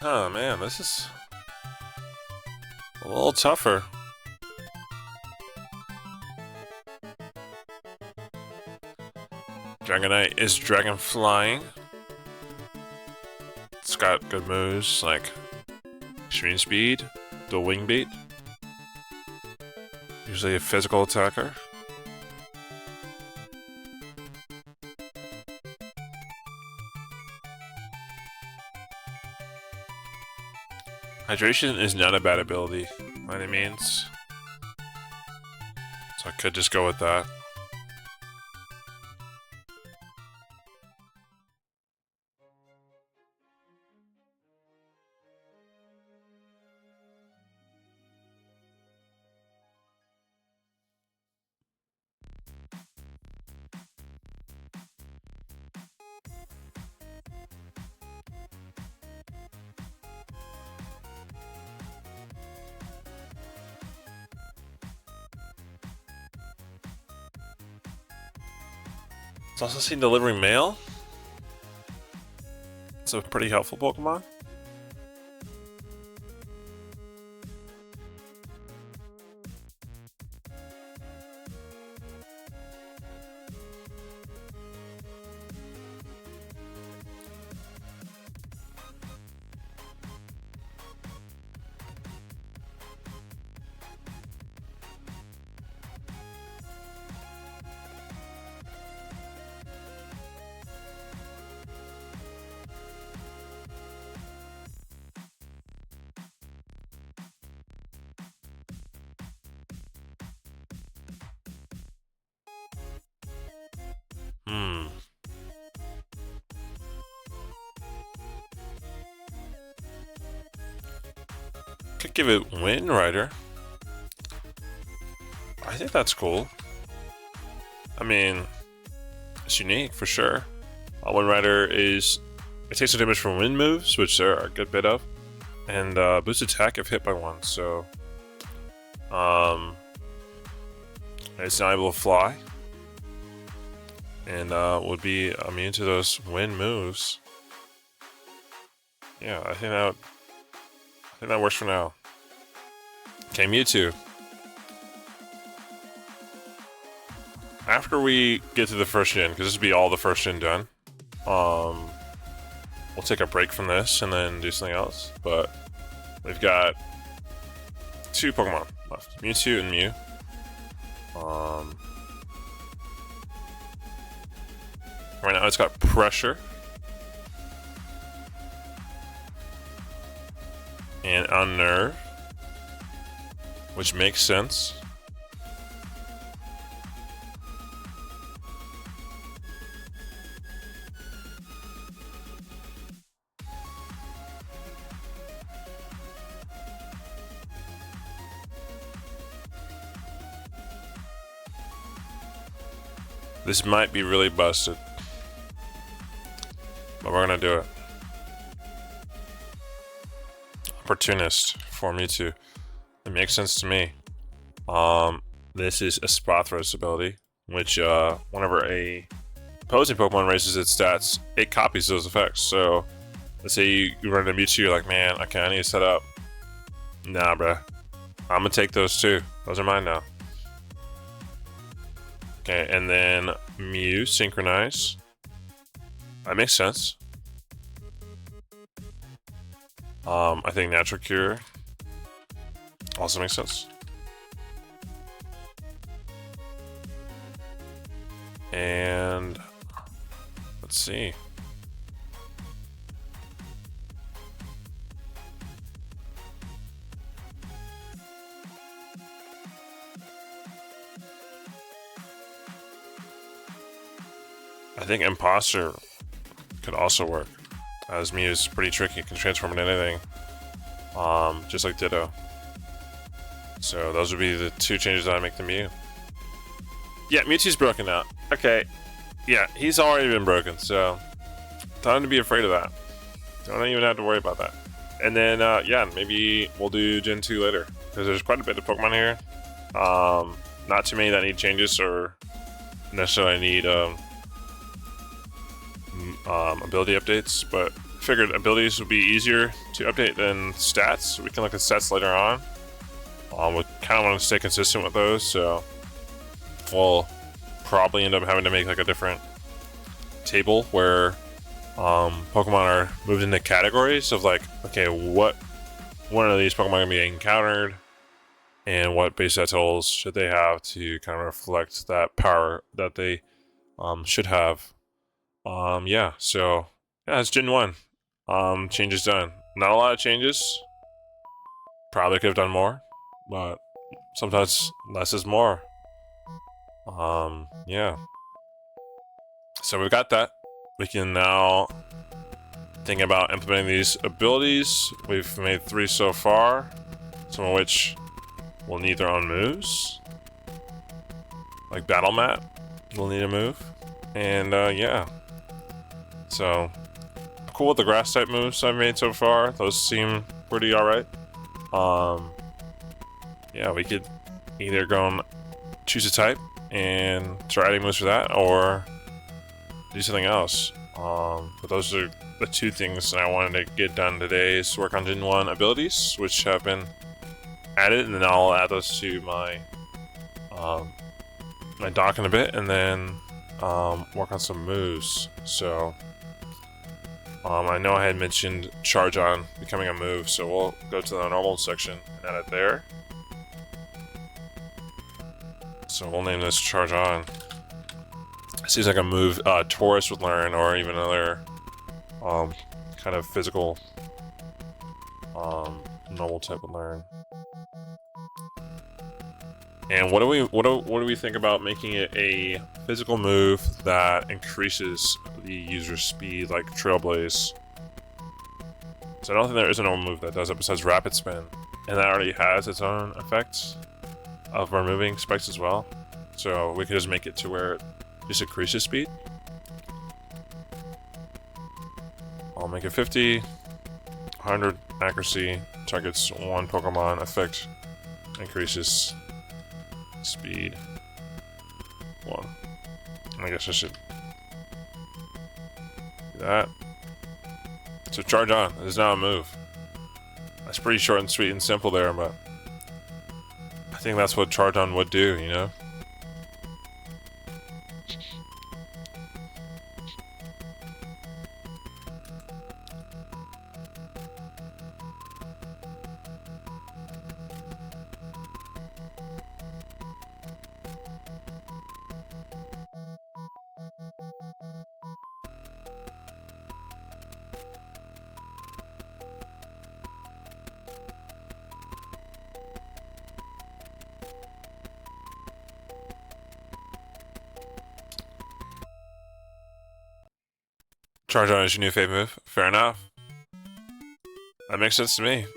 Oh man, this is a little tougher. Dragonite is dragon flying. It's got good moves like extreme speed, dual wing beat. Usually a physical attacker. Hydration is not a bad ability by any means. So I could just go with that. It's also seen delivering mail. It's a pretty helpful Pokemon. Could give it Wind Rider. I think that's cool. I mean, it's unique for sure. Wind Rider is it takes some damage from wind moves, which there are a good bit of, and boosts attack if hit by one. So, it's not able to fly, and would be immune to those wind moves. Yeah, I think that works for now. Okay, Mewtwo. After we get to the first gen, because this will be all the first gen done, we'll take a break from this and then do something else. But we've got 2 Pokemon left, Mewtwo and Mew. Right now it's got Pressure and Unnerve, which makes sense. This might be really busted, but we're gonna do it. Opportunist for Mewtwo. It makes sense to me. This is a Spot Throws ability, which whenever a opposing Pokemon raises its stats, it copies those effects. So let's say you run into Mewtwo, you're like, man, okay, I need to set up. Nah, bruh. I'm gonna take those too. Those are mine now. Okay, and then Mew, Synchronize. That makes sense. I think Natural Cure also makes sense. And let's see. I think Imposter could also work, as Mew is pretty tricky, can transform into anything, just like Ditto. So those would be the 2 changes that I make to Mew. Yeah, Mewtwo's broken now. Okay, yeah, he's already been broken, so time to be afraid of that. Don't even have to worry about that. And then, yeah, maybe we'll do Gen 2 later, because there's quite a bit of Pokemon here. Not too many that need changes or necessarily need ability updates, but figured abilities would be easier to update than stats. We can look at stats later on. We kind of want to stay consistent with those, so we'll probably end up having to make like a different table where Pokemon are moved into categories of like, okay, what one of these Pokemon are going to be encountered, and what base stat totals should they have to kind of reflect that power that they should have. Yeah, so yeah, it's Gen 1. Changes done. Not a lot of changes. Probably could have done more, but sometimes less is more. Yeah. So we've got that. We can now think about implementing these abilities. We've made 3 so far, some of which will need their own moves. Like Battle Mat will need a move. And yeah. So cool with the grass type moves I've made so far. Those seem pretty alright. Yeah, we could either go and choose a type and start adding moves for that, or do something else. But those are the 2 things that I wanted to get done today, is work on Gen 1 abilities, which have been added, and then I'll add those to my my dock in a bit, and then work on some moves. So I know I had mentioned Charge On becoming a move, so we'll go to the normal section and add it there. So we'll name this Charge On. It seems like a move Taurus would learn, or even another kind of physical normal type would learn. And what do we think about making it a physical move that increases the user's speed, like Trailblaze? So I don't think there is a normal move that does it besides Rapid Spin, and that already has its own effects of removing spikes as well. So we could just make it to where it just increases speed. I'll make it 50, 100 accuracy, targets 1 Pokemon, effect increases speed 1. I guess I should do that. So Charge On is now a move. That's pretty short and sweet and simple there, but I think that's what Charge On would do, you know? Charge On is your new fave move. Fair enough. That makes sense to me.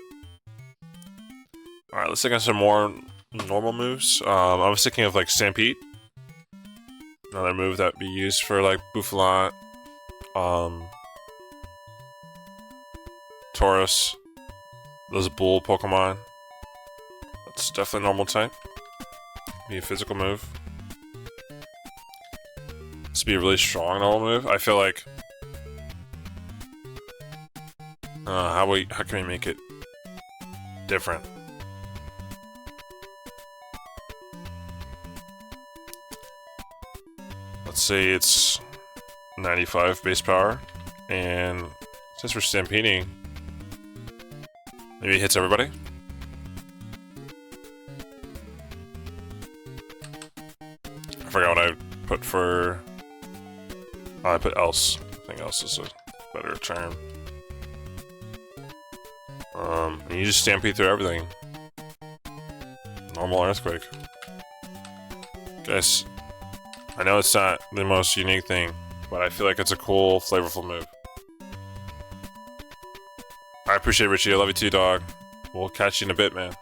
Alright, let's think of some more normal moves. I was thinking of like Stampede. Another move that would be used for like Bouffalant, Taurus, those bull Pokemon. That's definitely normal type. Be a physical move. This would be a really strong normal move. I feel like how can we make it different? Let's say it's 95 base power, and since we're stampeding, maybe it hits everybody. I forgot what I put for. Oh, I put else. I think else is a better term. And you just stampede through everything. Normal earthquake. Guys, I know it's not the most unique thing, but I feel like it's a cool, flavorful move. I appreciate it, Richie. I love you too, dog. We'll catch you in a bit, man.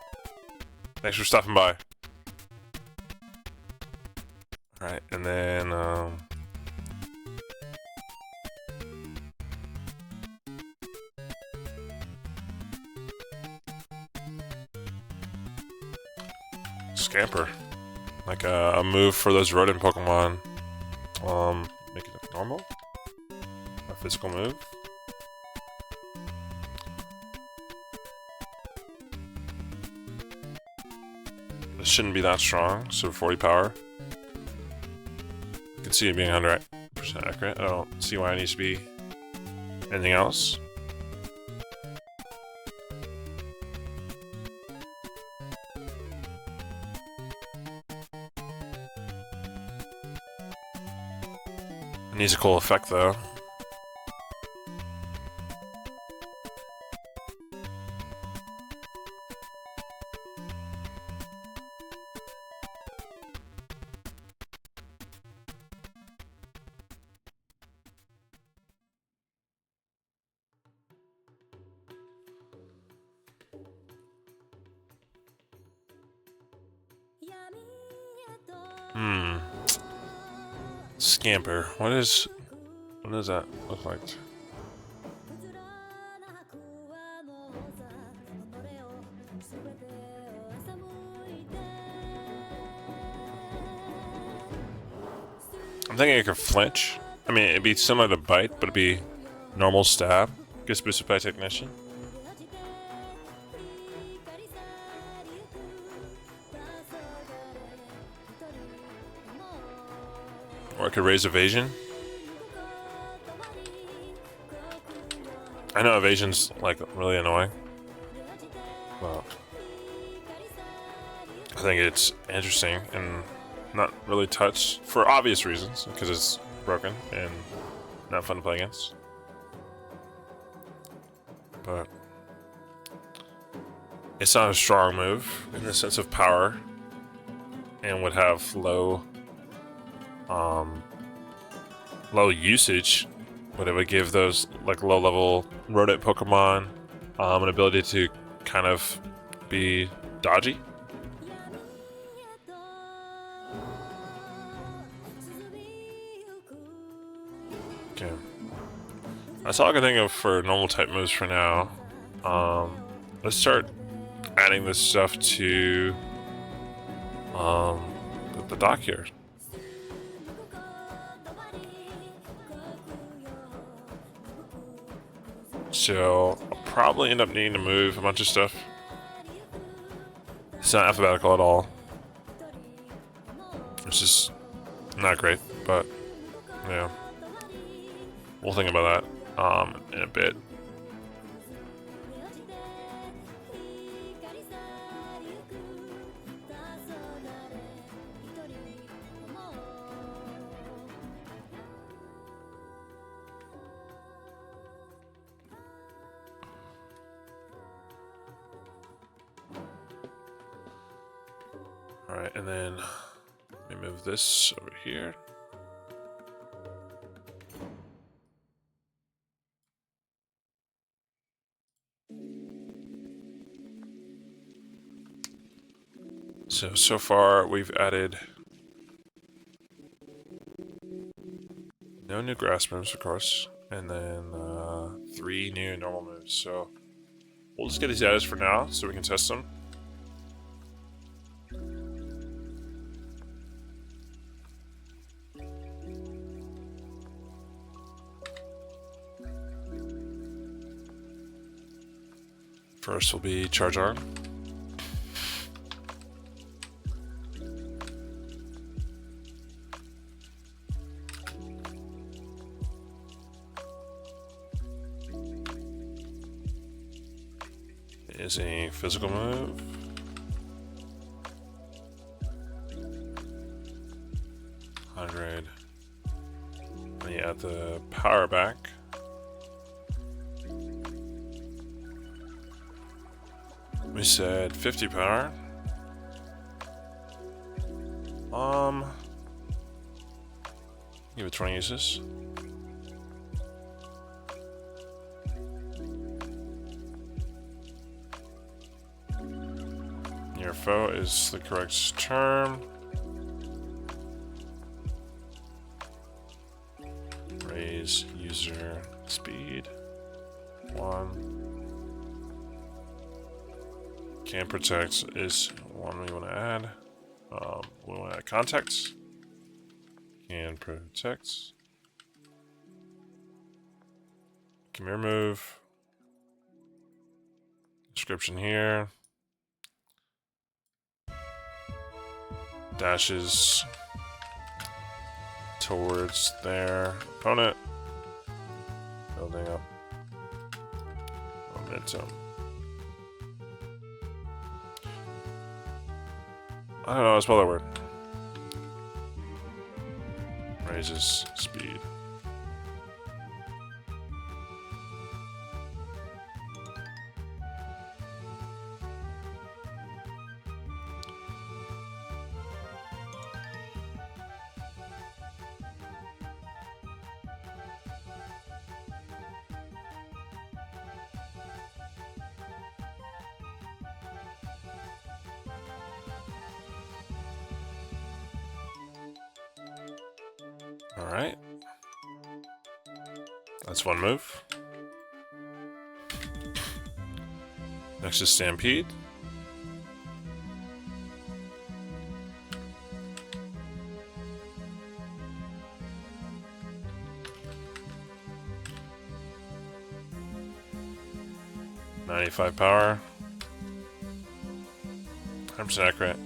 Thanks for stopping by. Alright, and then, Scamper. Like a move for those rodent Pokemon. Make it normal. A physical move. shouldn't be that strong, so 40 power. You can see it being 100% accurate. I don't see why it needs to be anything else. It needs a cool effect though. Scamper. What does that look like? I'm thinking it could flinch. I mean, it'd be similar to bite, but it'd be normal stab. Gets boosted by technician. Or it could raise evasion. I know evasion's like really annoying, but I think it's interesting and not really touched for obvious reasons because it's broken and not fun to play against. But it's not a strong move in the sense of power and would have low usage, but it would give those like low level rodent Pokemon an ability to kind of be dodgy. Okay, that's all I can think of for normal type moves for now. Let's start adding this stuff to the dock here. So I'll probably end up needing to move a bunch of stuff. It's not alphabetical at all, which is not great, but yeah, we'll think about that in a bit. Alright, and then let me move this over here. So far we've added no new grass moves, of course, and then 3 new normal moves. So we'll just get these added for now so we can test them. First will be Charge Arm. It is a physical move. $100. And you add the power back. We said 50 power. Give it 20 uses. Your foe is the correct term. Raise user speed 1. Can protect is one we want to add. We want to add context. Can protect. Come here, move. Description here. Dashes towards their opponent, building up momentum. I don't know how to spell that word. Raises speed. Alright. That's one move. Next is Stampede. .95 power. 100% accurate.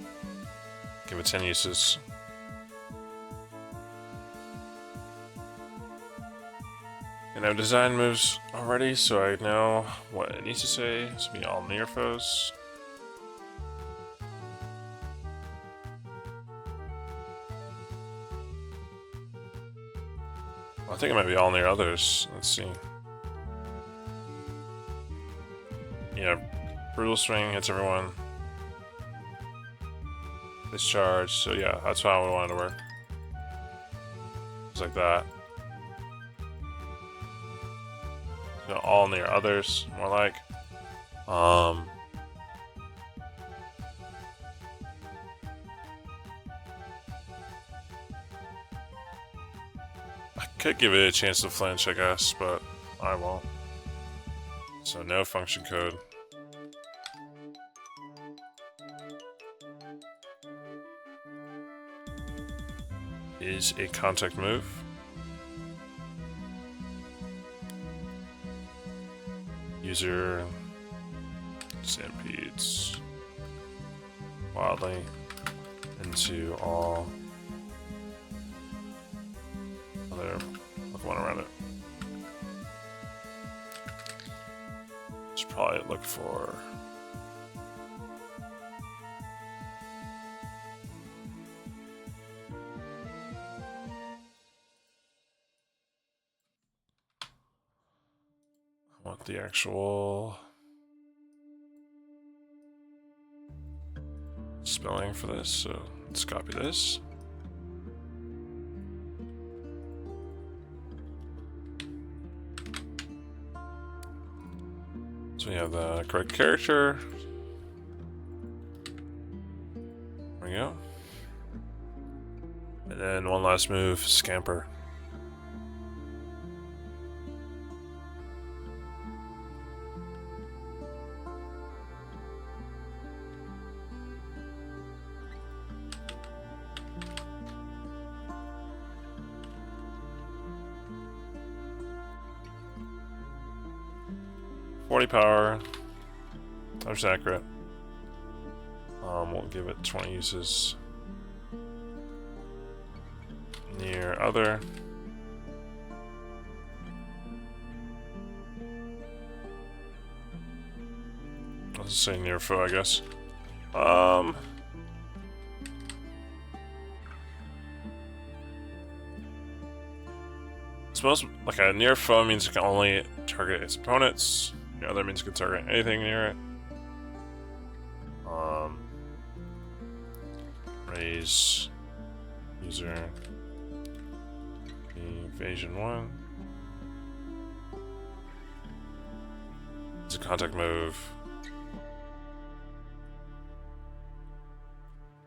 Give it 10 uses. And I've designed moves already, so I know what it needs to say. This will be all near foes. Well, I think it might be all near others. Let's see. Yeah, brutal swing hits everyone. Discharge, so yeah, that's how I wanted to work. Just like that. So all near others, more like. I could give it a chance to flinch, I guess, but I won't. So no function code. Is a contact move. User stampedes wildly into all other Pokemon around it. Should probably look for the actual spelling for this, so let's copy this. So we have the correct character. There we go. And then one last move, Scamper. Power, 100% accurate. We'll give it 20 uses. Near other. Let's say near foe, I guess. Suppose like a near foe means it can only target its opponents. The other means you can target anything near it. Raise user evasion 1. It's a contact move.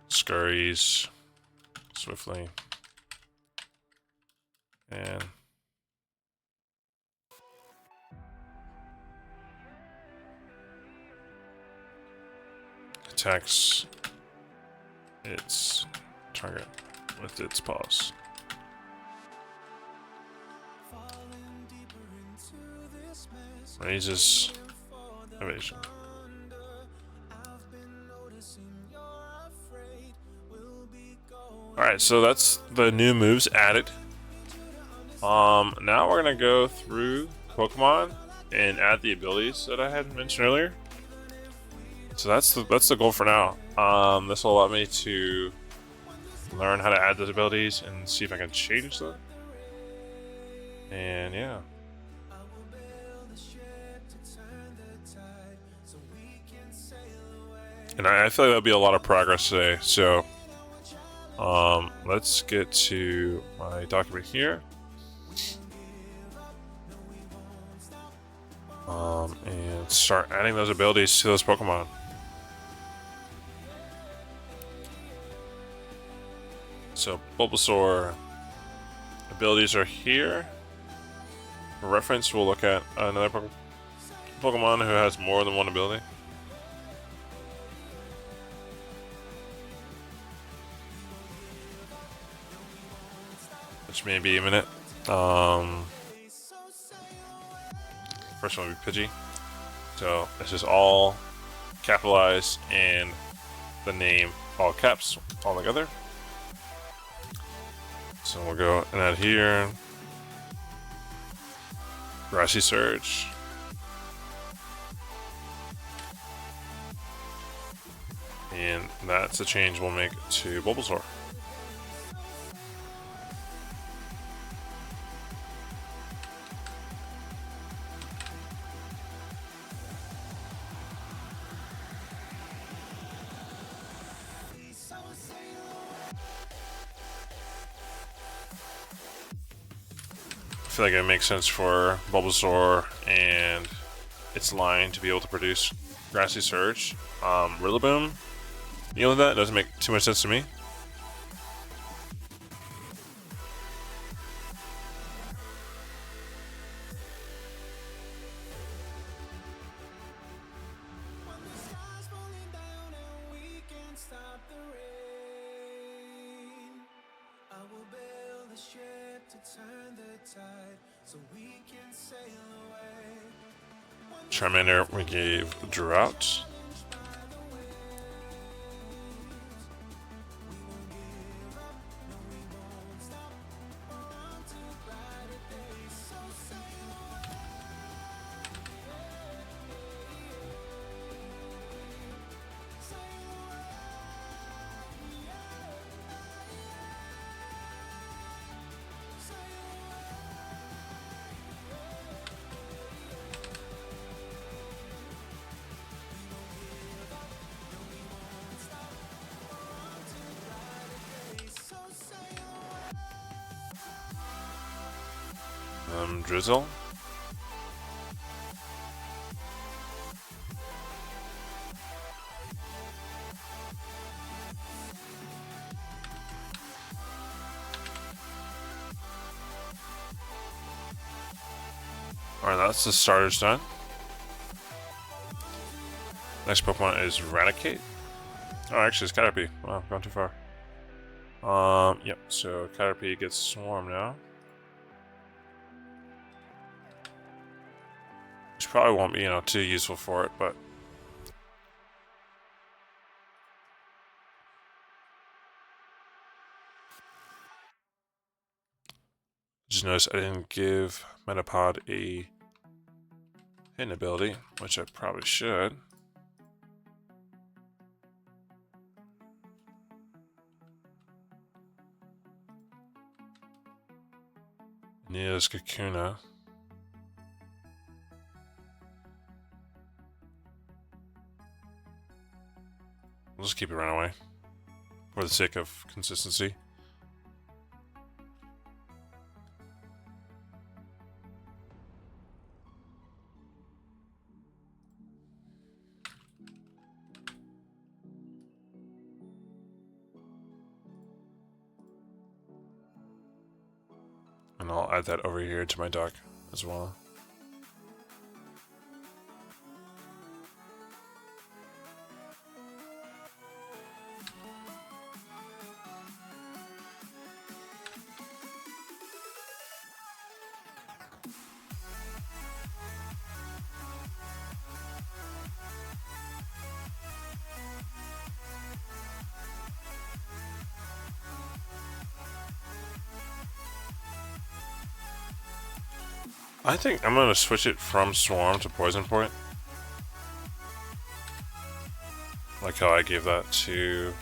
Scurries swiftly. And attacks its target with its paws. Raises evasion. Alright, so that's the new moves added. Now we're gonna go through Pokemon and add the abilities that I had mentioned earlier. So that's the goal for now. This will allow me to learn how to add those abilities and see if I can change them. And yeah. And I feel like that'll be a lot of progress today. So let's get to my document here. And start adding those abilities to those Pokemon. So Bulbasaur abilities are here. For reference, we'll look at another Pokemon who has more than one ability. Which may be a minute. First one will be Pidgey. So this is all capitalized and the name all caps all together. So we'll go and add here. Grassy Surge. And that's a change we'll make to Bulbasaur. I feel like it makes sense for Bulbasaur and its line to be able to produce Grassy Surge. Rillaboom, you know, that doesn't make too much sense to me. Charmander, we gave Drought. Drizzle. Alright, that's the starters done. Next Pokemon is Raticate. Oh, actually, it's Caterpie. Wow, gone too far. Yep, so Caterpie gets Swarm now. Which probably won't be, too useful for it, but... Just noticed I didn't give Metapod a hidden ability, which I probably should. Neo's Kakuna. We'll just keep it Runaway for the sake of consistency. And I'll add that over here to my dock as well. I think I'm gonna switch it from Swarm to Poison Point. Like how I gave that to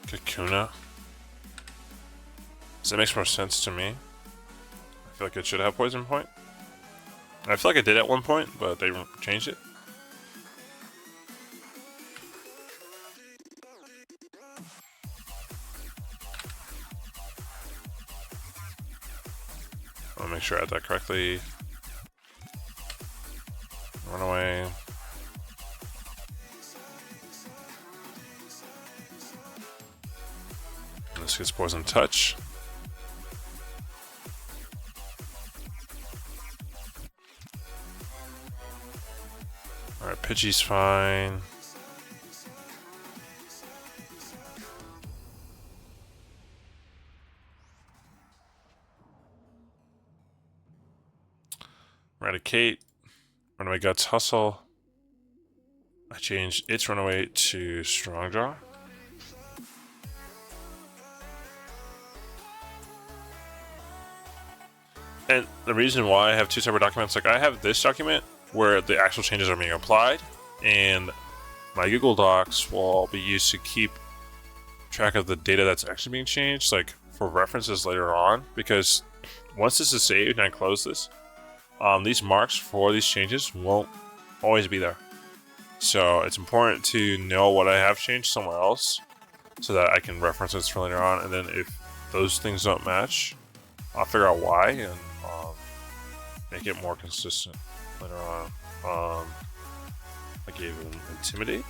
Kakuna. So that makes more sense to me. I feel like it should have Poison Point. I feel like it did at one point, but they changed it. I'll make sure I add that correctly. Run away. And this gets Poison Touch. Alright, Pidgey's fine. Eradicate. Runaway Guts Hustle. I changed its Runaway to Strong Jaw. And the reason why I have two separate documents, like I have this document where the actual changes are being applied, and my Google Docs will be used to keep track of the data that's actually being changed, like for references later on, because once this is saved and I close this, these marks for these changes won't always be there. So it's important to know what I have changed somewhere else so that I can reference this for later on, and then if those things don't match, I'll figure out why and make it more consistent later on. I gave him Intimidate.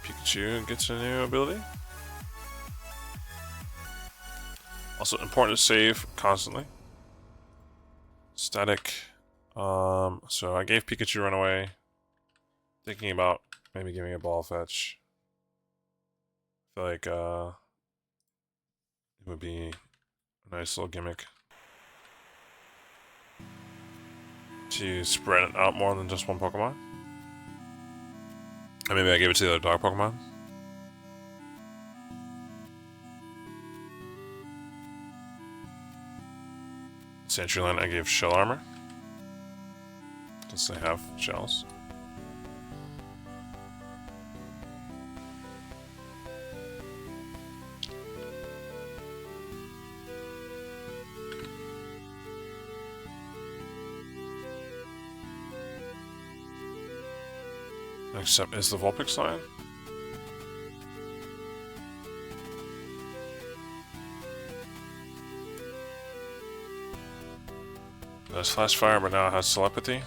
Pikachu gets a new ability. Also important to save constantly. Static. So I gave Pikachu Runaway. Thinking about maybe giving a Ball Fetch. I feel like it would be a nice little gimmick to spread it out more than just one Pokemon. And maybe I gave it to the other dog Pokemon. Centuryland, I gave Shell Armor. Since they have shells. Next up is the Vulpix line. Does Flash Fire, but now it has Telepathy.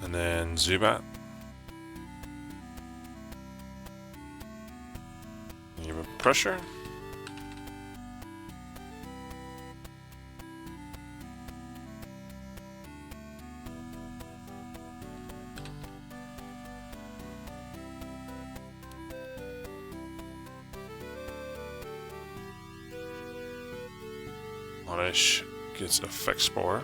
And then Zubat. You have Pressure. Oddish gets Effect Spore.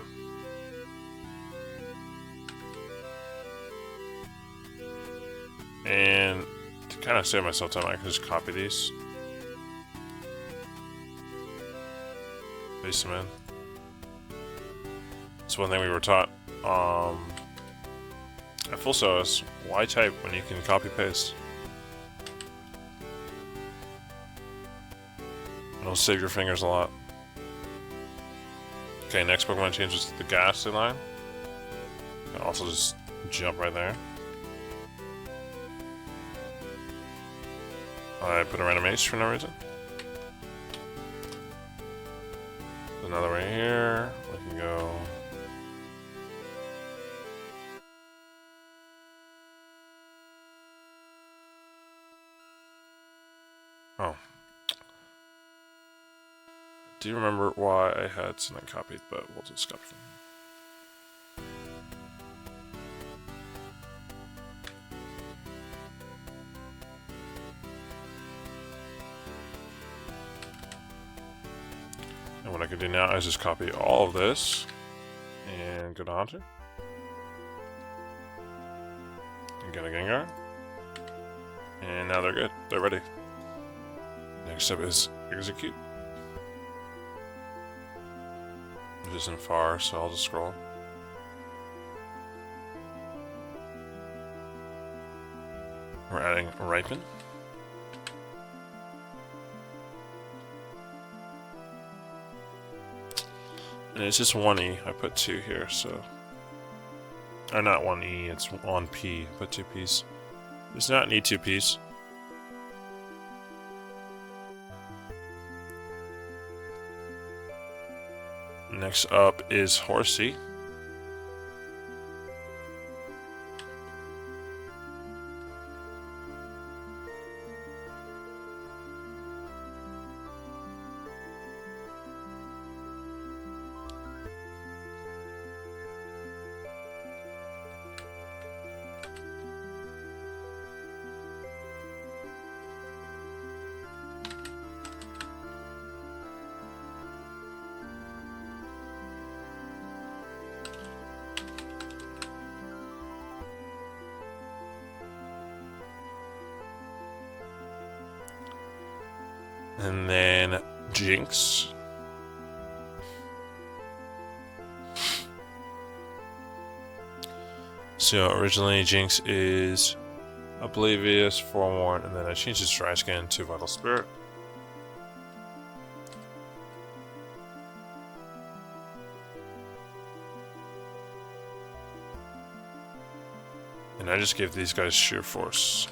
And to kind of save myself time, I can just copy these. Paste them in. That's one thing we were taught at Full Service. Why type when you can copy paste? It'll save your fingers a lot. Okay, next Pokemon changes to the Ghastly line. And also just jump right there. I put a random H for no reason. Another way here. We can go. Oh. do remember why I had something copied, but we'll just copy from here. And what I can do now is just copy all of this and go to Hunter. And get a Gengar. And now they're good. They're ready. Next step is execute. It isn't far, so I'll just scroll. We're adding ripen. And it's just 1E. I put 2 here, so... Or not 1E, it's 1P. I put 2 Ps. Does not need 2 Ps. Next up is Horsey. And then Jinx. So originally Jinx is Oblivious, Forewarned, and then I changed his dry skin to Vital Spirit. And I just gave these guys Sheer Force.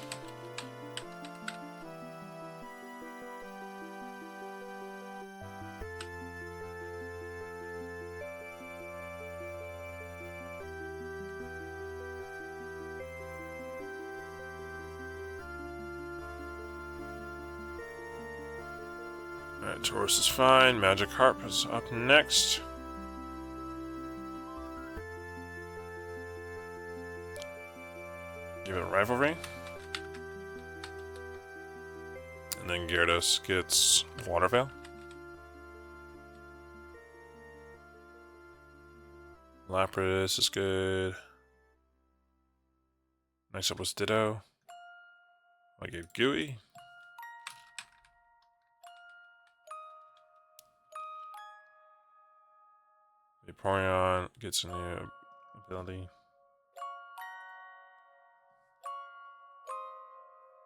Alright, Taurus is fine. Magic Harp is up next. Give it Rivalry. And then Gyarados gets Water Veil. Lapras is good. Next up was Ditto. I gave Gooey. Vaporeon gets a new ability.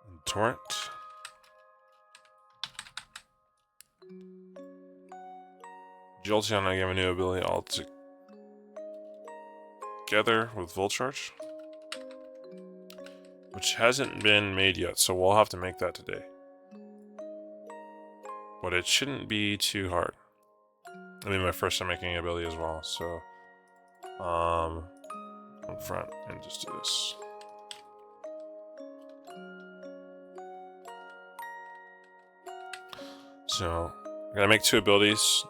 And Torrent. Jolteon I gave a new ability all together with Volcharge, which hasn't been made yet, so we'll have to make that today. But it shouldn't be too hard. I mean, my first time making an ability as well, so up front and just do this. So I'm gonna make 2 abilities.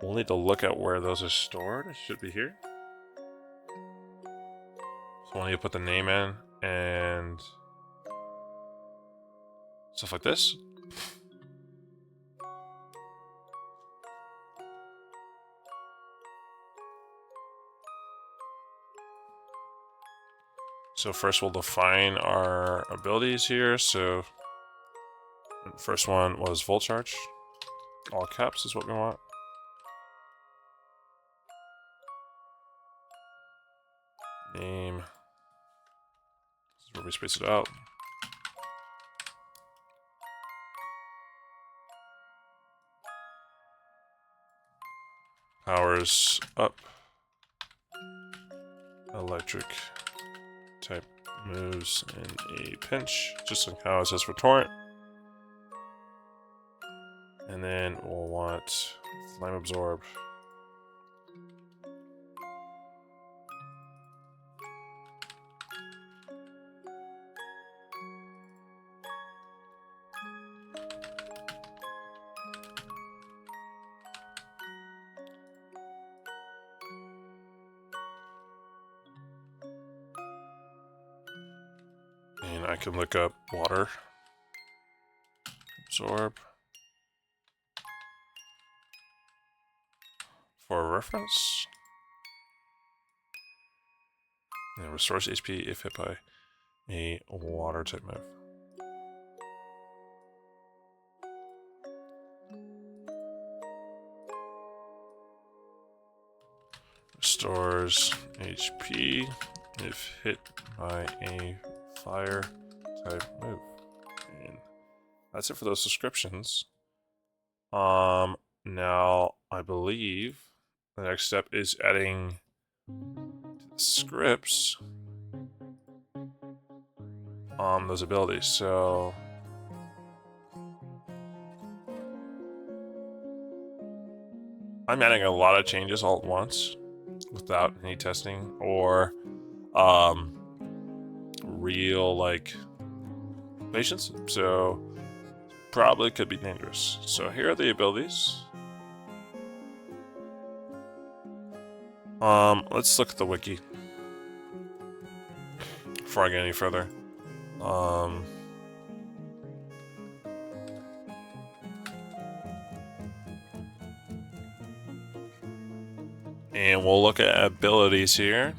We'll need to look at where those are stored. It should be here. So we'll need to put the name in and stuff like this. So first we'll define our abilities here. So the first one was Volcharge. All caps is what we want. Name. This is where we space it out. Powers up. Electric type moves in a pinch, just like how it says for Torrent. And then we'll want Flame Absorb. And I can look up water. Absorb. For reference. And restores HP if hit by a water type move. Restores HP if hit by a fire type move. And that's it for those descriptions. Now I believe the next step is adding to the scripts those abilities. So I'm adding a lot of changes all at once without any testing or real like patience. So probably could be dangerous. So here are the abilities. Let's look at the wiki before I get any further. And we'll look at abilities here.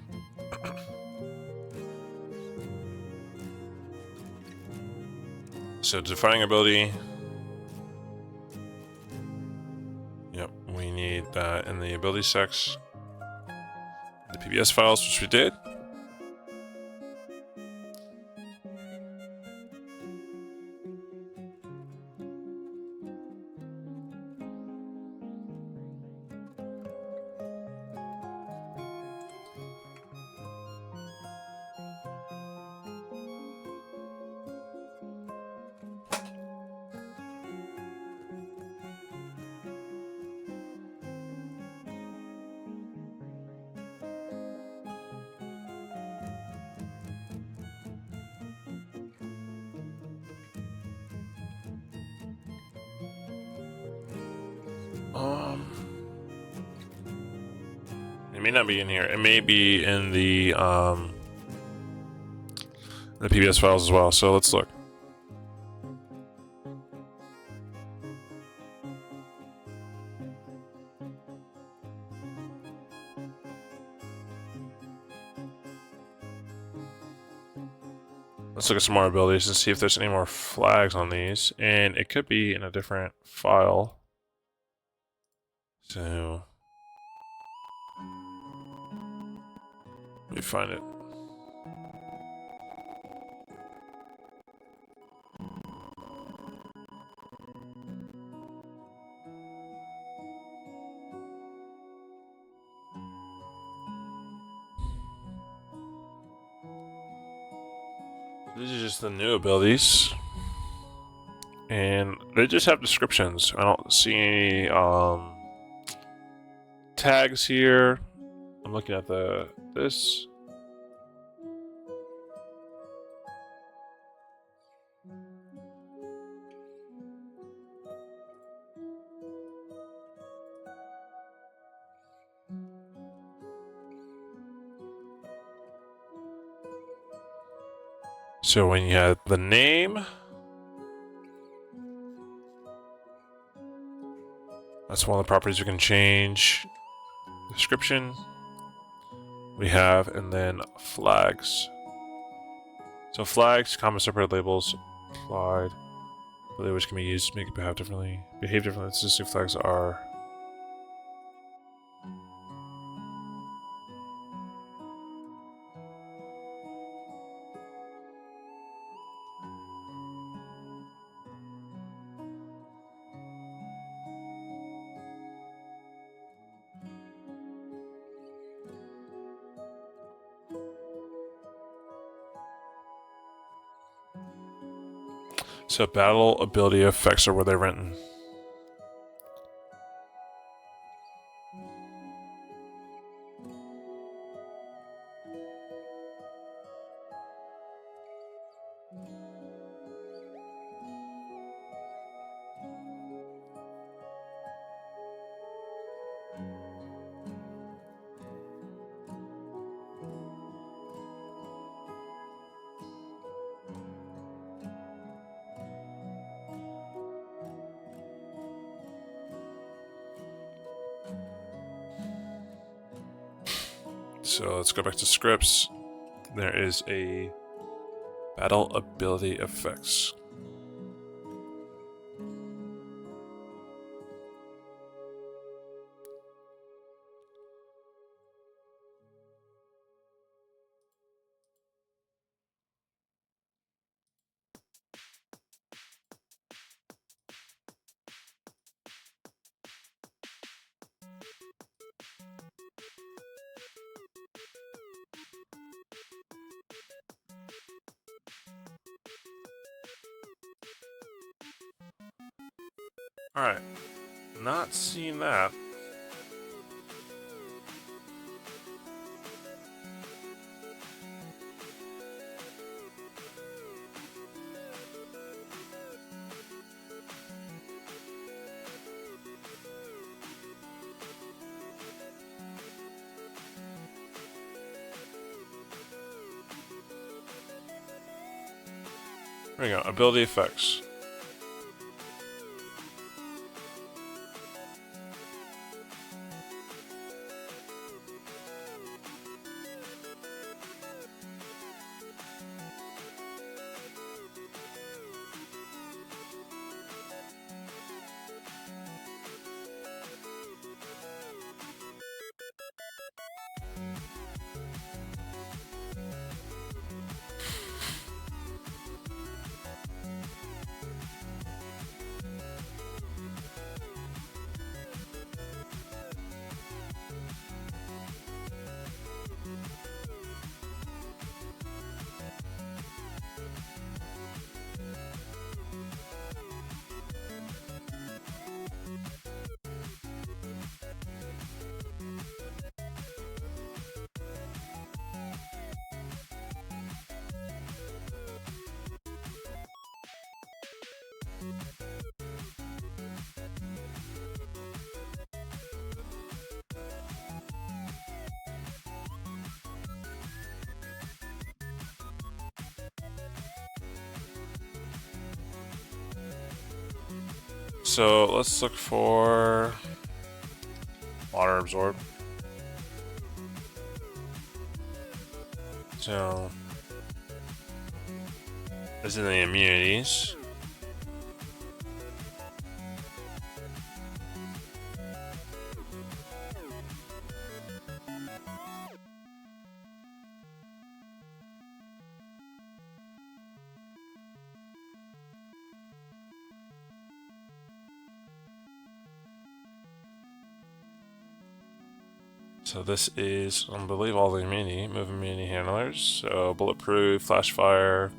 So defining ability. Yep, we need that in the ability section. The PBS files, which we did. It may not be in here. It may be in the PBS files as well. So let's look. Let's look at some more abilities and see if there's any more flags on these. And it could be in a different file. So let me find it. These are just the new abilities. And they just have descriptions. I don't see any tags here. I'm looking at this. So when you have the name, that's one of the properties we can change. Description we have, and then flags. So flags, common separate labels, applied, which can be used to make it behave differently. Existing flags are. So battle ability effects are where they're written. So let's go back to scripts. There is a battle ability effects. Alright, not seeing that. There we go, ability effects. So let's look for water absorb. So this is the immunities. So this is, I believe, all the immunity, move immunity handlers. So bulletproof, flash fire.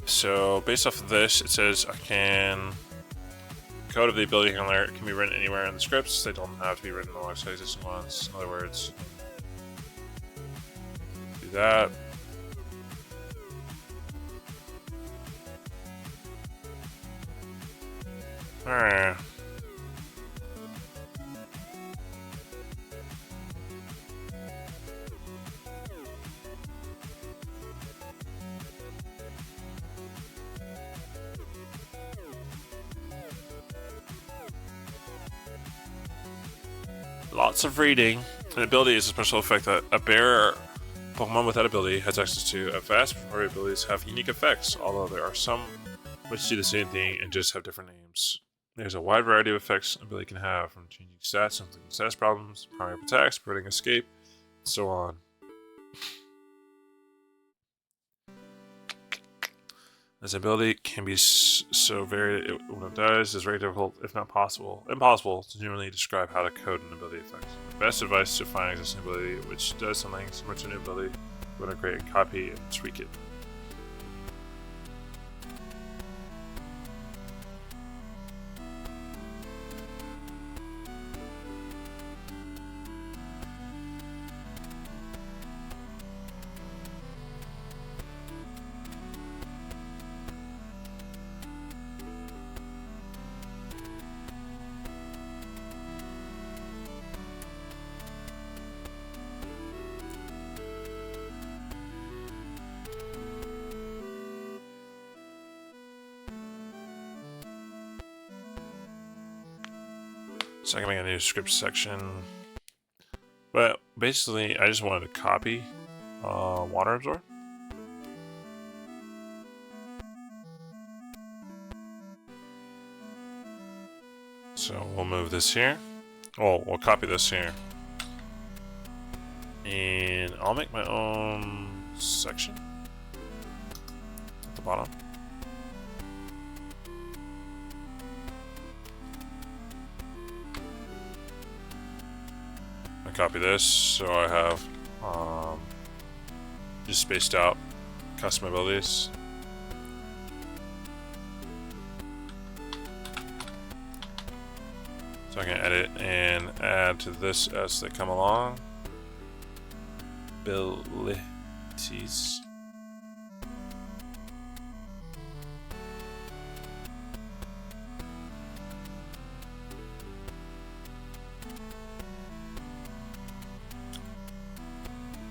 So based off of this, it says I can code of the ability handler can be written anywhere in the scripts. They don't have to be written alongside existing ones. In other words, do that. Alright. Lots of reading. An ability is a special effect that a bear Pokemon with that ability has access to. A vast majority of abilities have unique effects, although there are some which do the same thing and just have different names. There's a wide variety of effects an ability can have, from changing stats, inflicting status problems, powering up attacks, preventing escape, and so on. This ability can be so varied when it does is very difficult, if not impossible, to genuinely describe how to code an ability effect. The best advice is to find an existing ability which does something similar to a new ability. We're going to create a copy and tweak it. So I can make a new script section. But basically, I just wanted to copy water absorb. So we'll move this here. Oh, we'll copy this here. And I'll make my own section at the bottom. I copy this so I have just spaced out custom abilities. So I can edit and add to this as they come along. Abilities.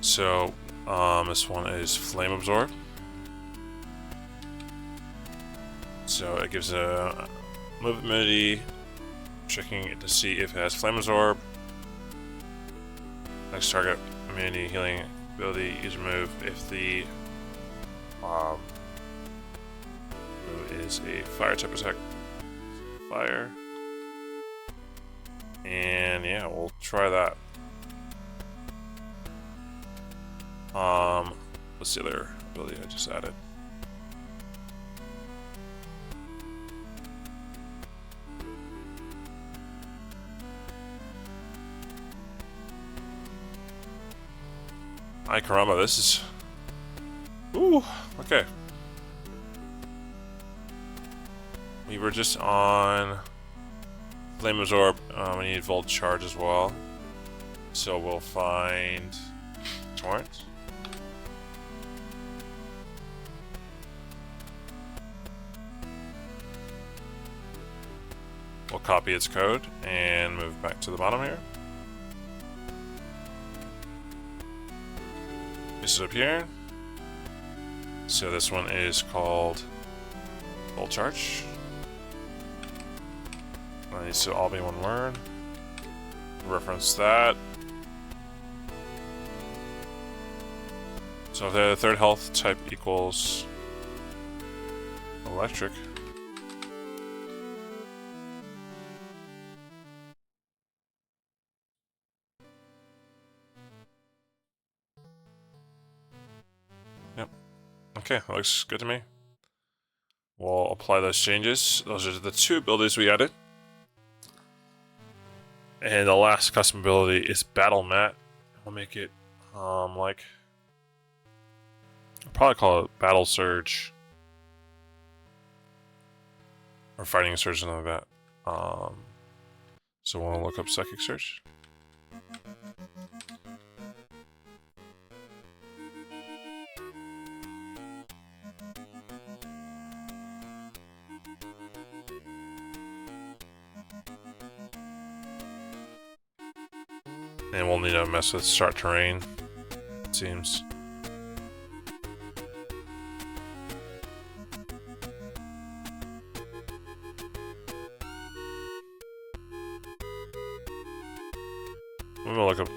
So this one is flame absorb. So it gives a move immunity, checking it to see if it has flame absorb. Next target immunity healing ability is remove if the move is a fire type attack. Fire. And yeah, we'll try that. What's the other ability I just added? Ay caramba, this is... Ooh, okay. We were just on Flame Absorb. We need Volt Charge as well. So we'll find Torrent. We'll copy its code and move back to the bottom here. This is up here. So this one is called Volt Charge. It needs to all be one word. Reference that. So if the third health type equals electric. Yep. Okay, that looks good to me. We'll apply those changes. Those are the two abilities we added. And the last custom ability is Battle Mat. We'll make it like... I'll probably call it Battle Surge. Or Fighting Surge, something like that. So we'll look up Psychic Surge. And we'll need to mess with start terrain, it seems. I'm gonna look up.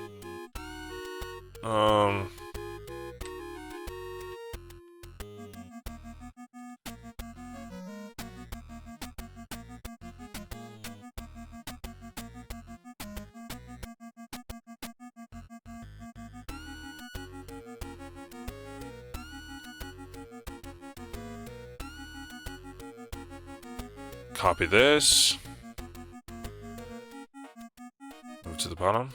copy this. Move to the bottom.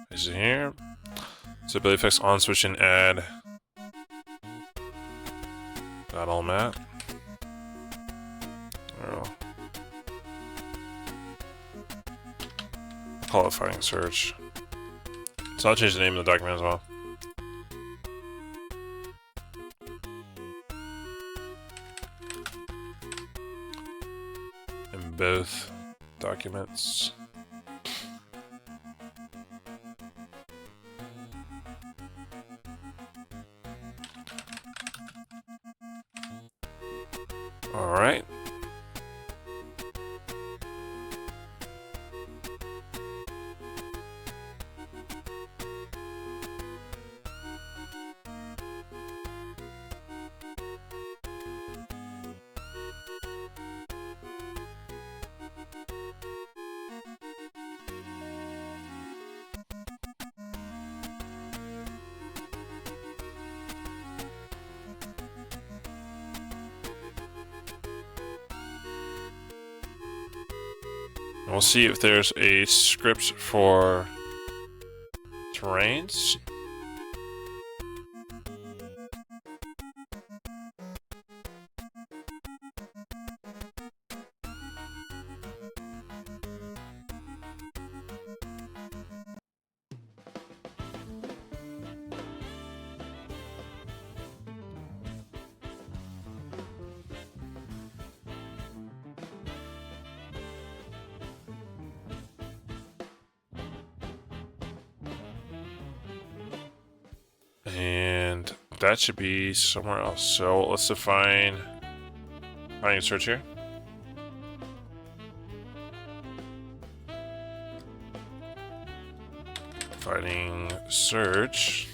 Is it here? So ability effects on switch and add. Got all map. Oh. Call it fighting search. So I'll change the name of the document as well. In both documents. All right. We'll see if there's a script for terrains. And that should be somewhere else. So let's define finding search here. Finding search.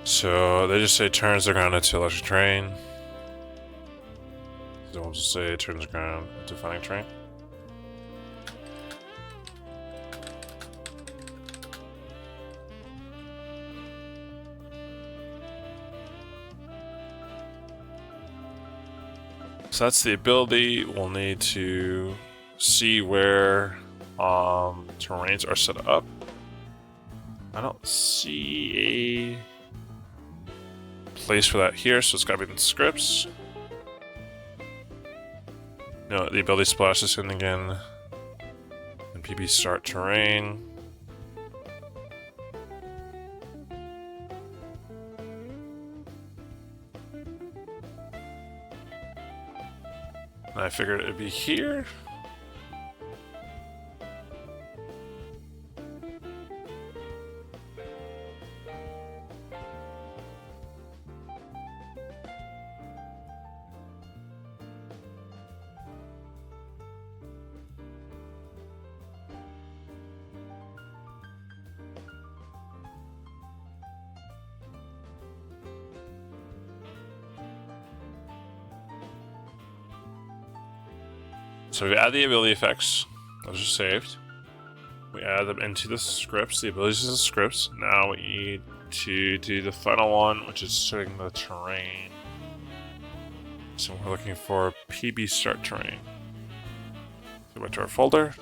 So they just say turns the ground into electric terrain. So we'll just say turns the ground into finding terrain. So that's the ability. We'll need to see where terrains are set up. I don't see a place for that here, so it's gotta be in the scripts. No, the ability splash is in again. And PB start terrain. And I figured it'd be here. So we add the ability effects, those are saved. We add them into the scripts, the abilities of the scripts. Now we need to do the final one, which is setting the terrain. So we're looking for PB start terrain. Go back to our folder.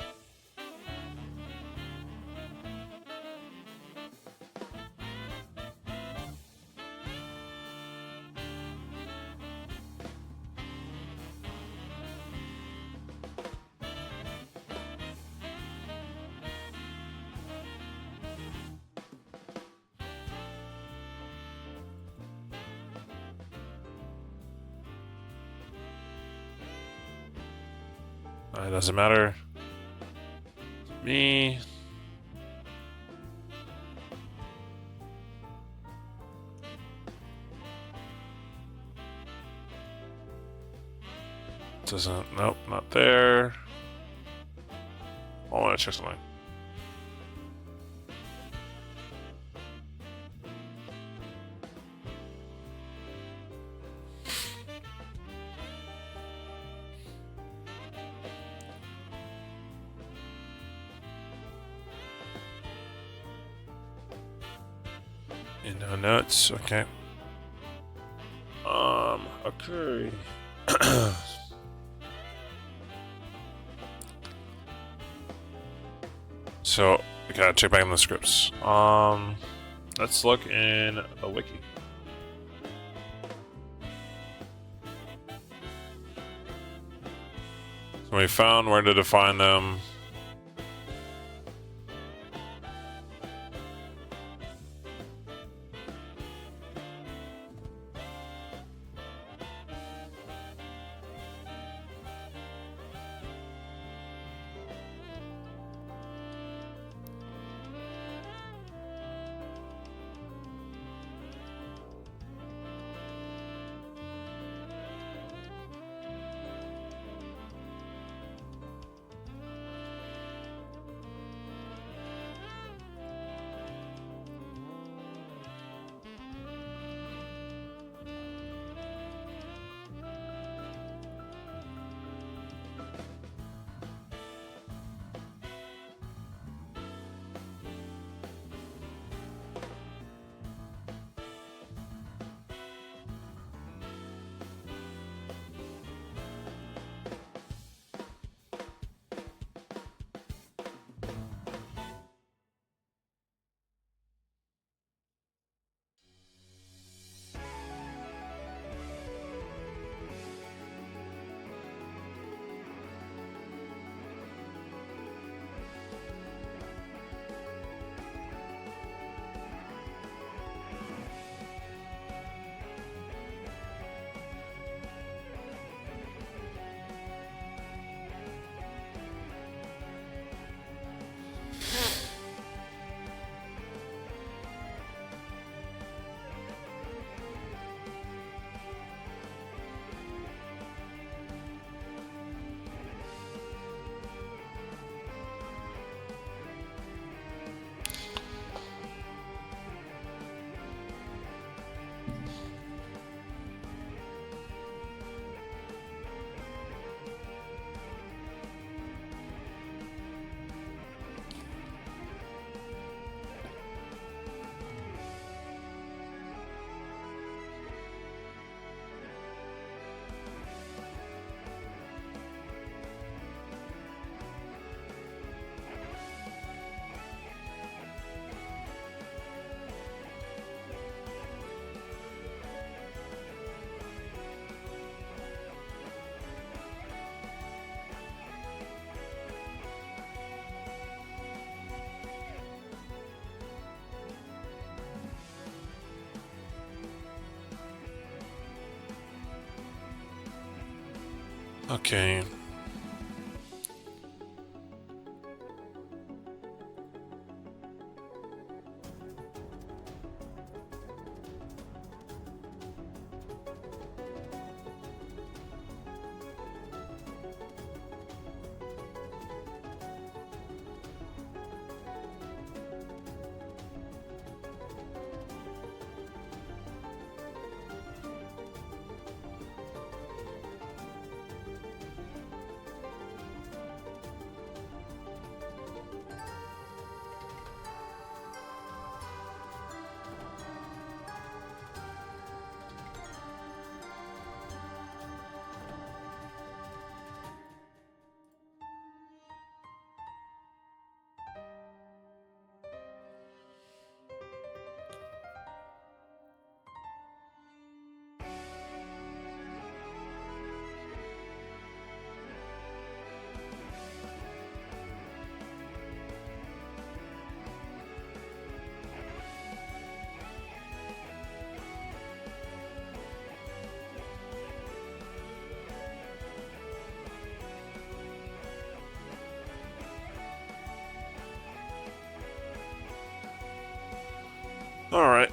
It doesn't matter. Me. Doesn't, nope, not there. Oh, I want to check something. And no notes, okay. Okay. So, we gotta check back in the scripts. Let's look in the wiki. So we found where to define them. Okay. Alright,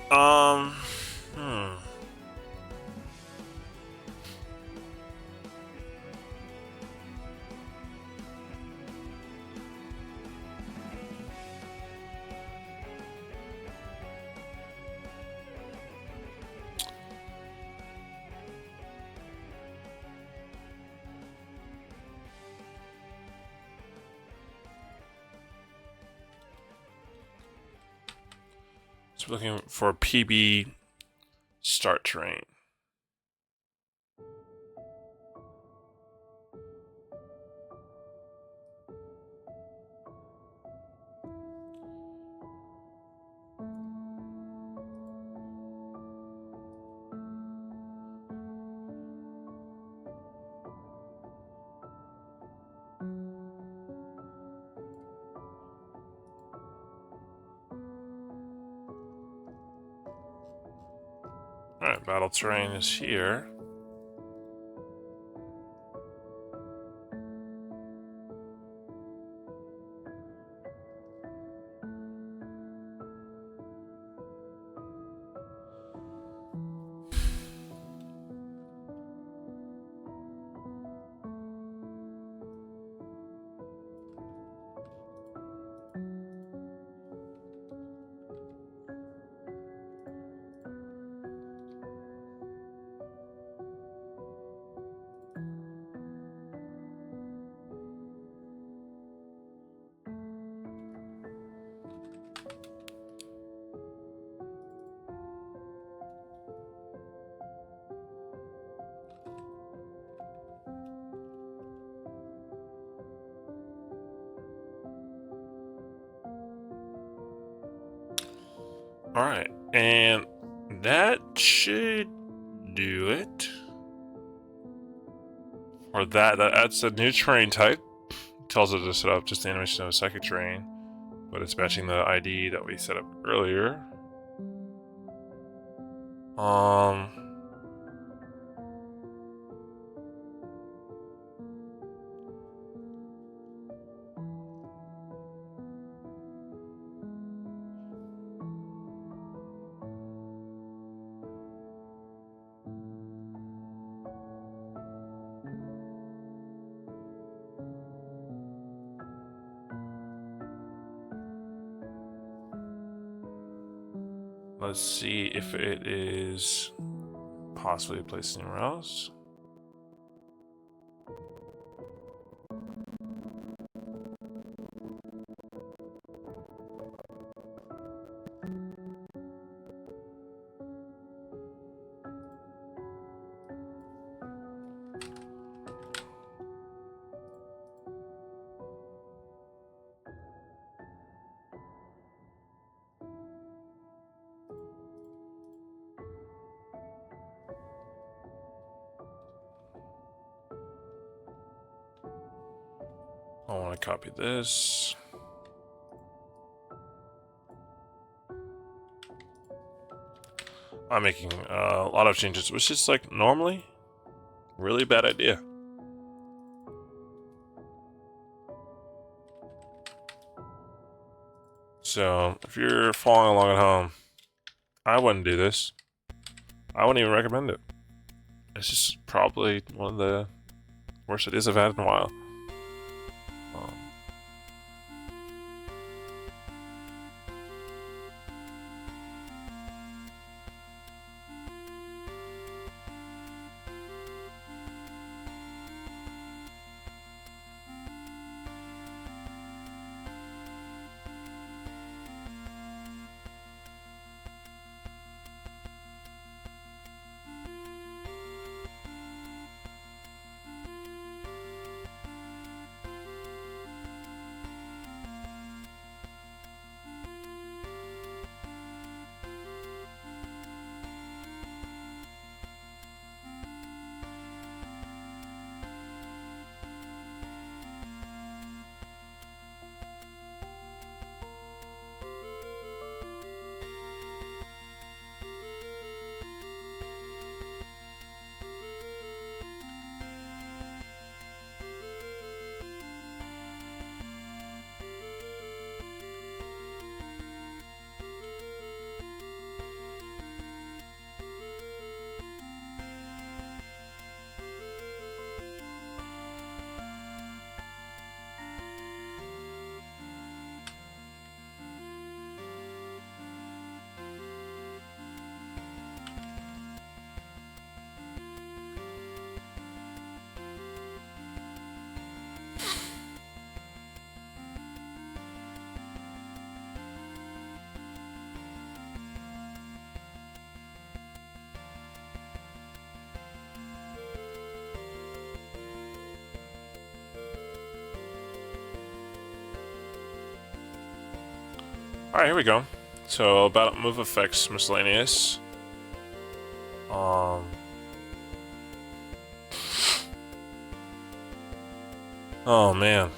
So we're looking for PB start terrain. Alright, battle terrain is here. Alright, and that should do it. Or that's a new terrain type. It tells it to set up just the animation of a second terrain, but it's matching the ID that we set up earlier. Let's see if it is possibly placed anywhere else. I want to copy this. I'm making a lot of changes, which is like normally really bad idea. So if you're following along at home, I wouldn't do this. I wouldn't even recommend it. It's just probably one of the worst ideas I've had in a while. Alright, here we go. So, about move effects, miscellaneous. Oh man.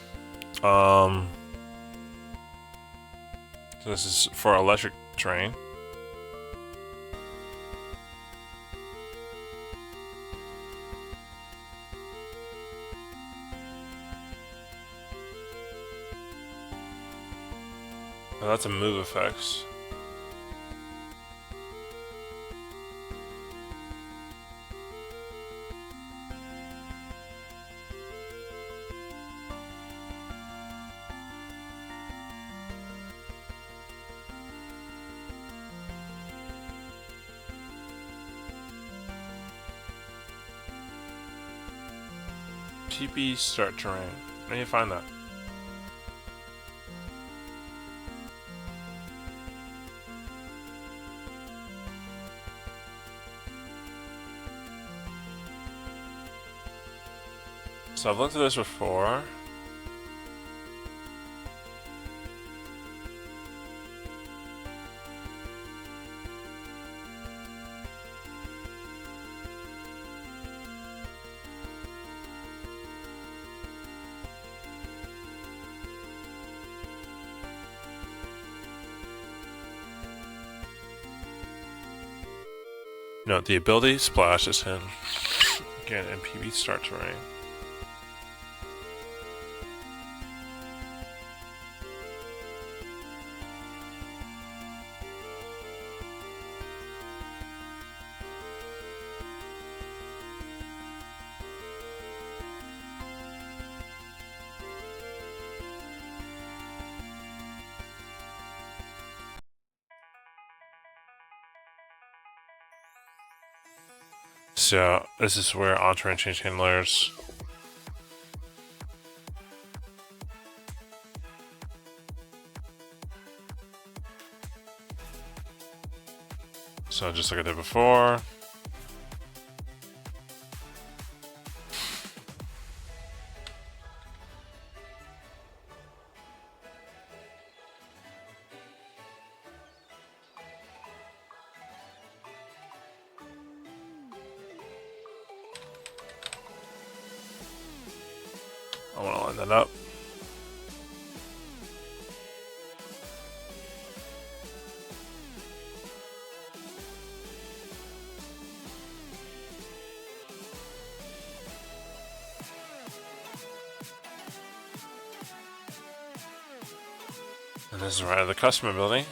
So this is for electric terrain. Oh, that's a move effects. TP start terrain. I need to find that. So I've looked at this before. No, the ability splash is hidden. Again, MPB start terrain. So this is where on-terrain change handlers. So just like I did before. I want to line that up. And this is right of the custom ability.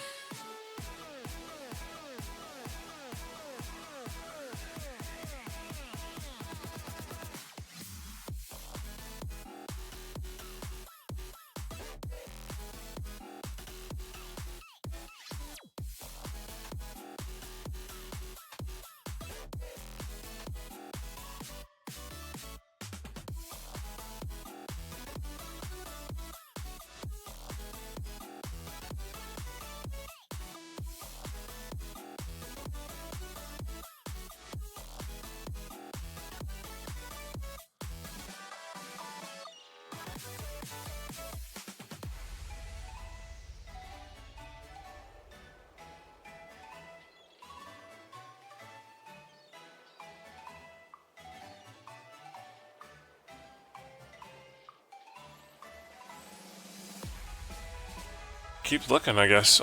Keep looking, I guess.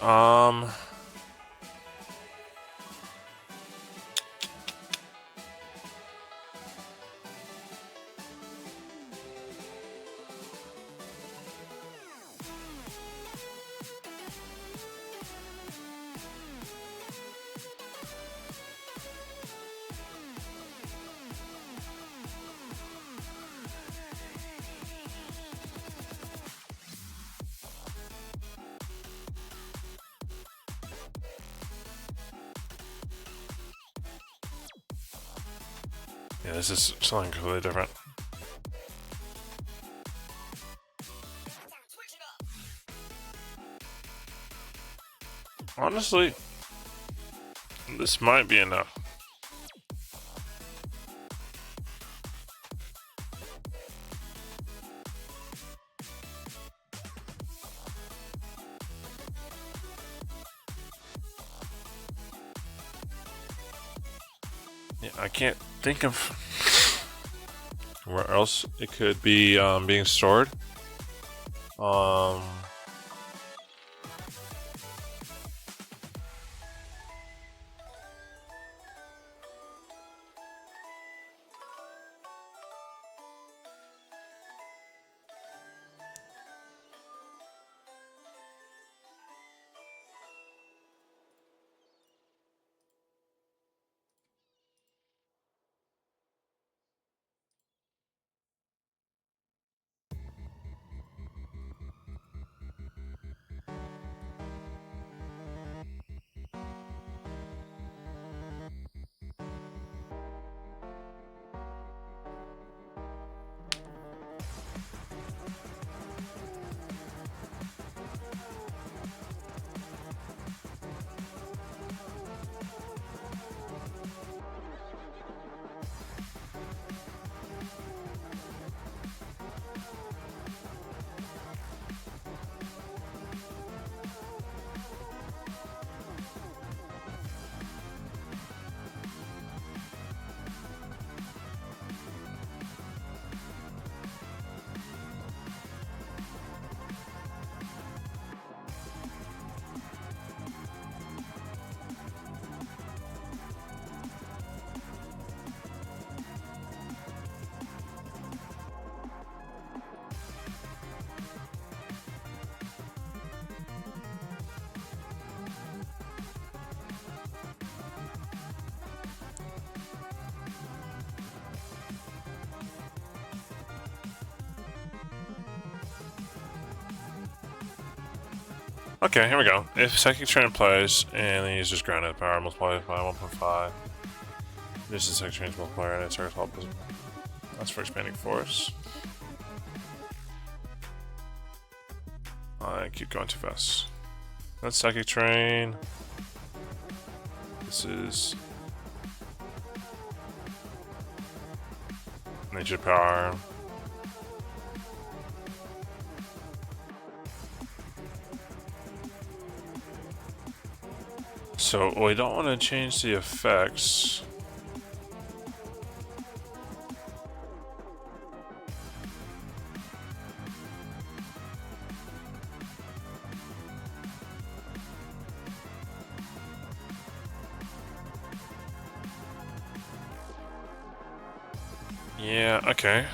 Yeah, this is something completely different. Honestly, this might be enough. Yeah, I can't think of where else it could be being stored. Um, okay, here we go. If Psychic Train applies and then uses granite power multiplied by 1.5, this is Psychic Train's multiplier and it's target's all visible. That's for expanding force. I keep going too fast. That's Psychic Train. This is Nature Power. So we don't want to change the effects. Yeah, okay.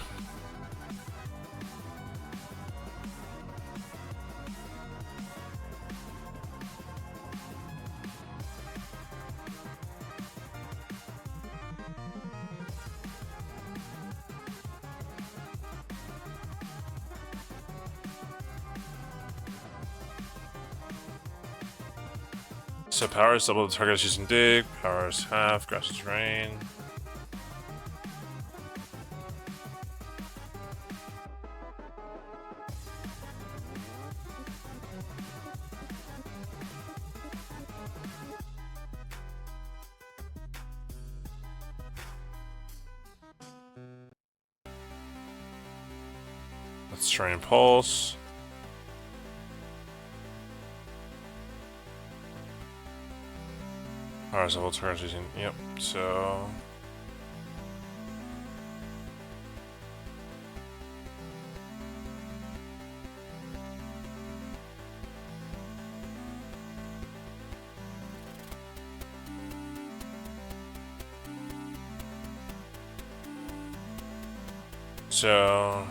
So power is double the target is using dig, power is half, grass is rain. Let's train pulse. Power is double target is using, yep, so So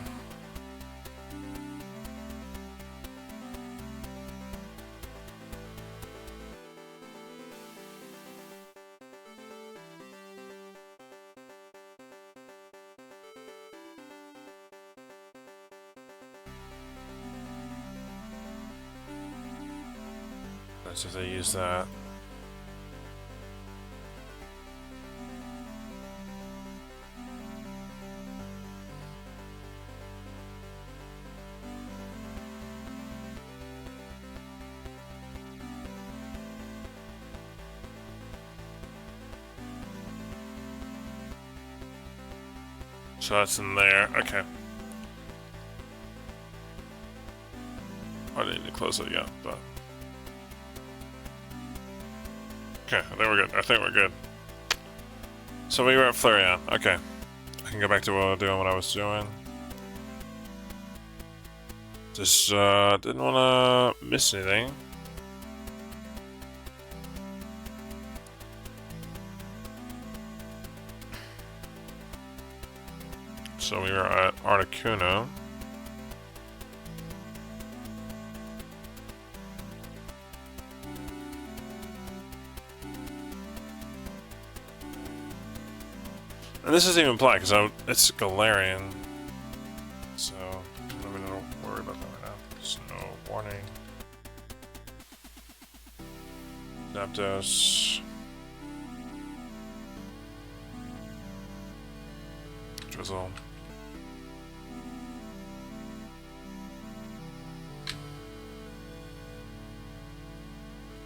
that's if they use that. So that's in there. Okay. I didn't need to close it yet, but okay, I think we're good. So we were at Flareon. Okay. I can go back to doing what I was doing. Just didn't want to miss anything. So we were at Articuno. And this isn't even black, because it's Galarian. So, I'm not going to worry about that right now. Snow warning. Zapdos. Drizzle.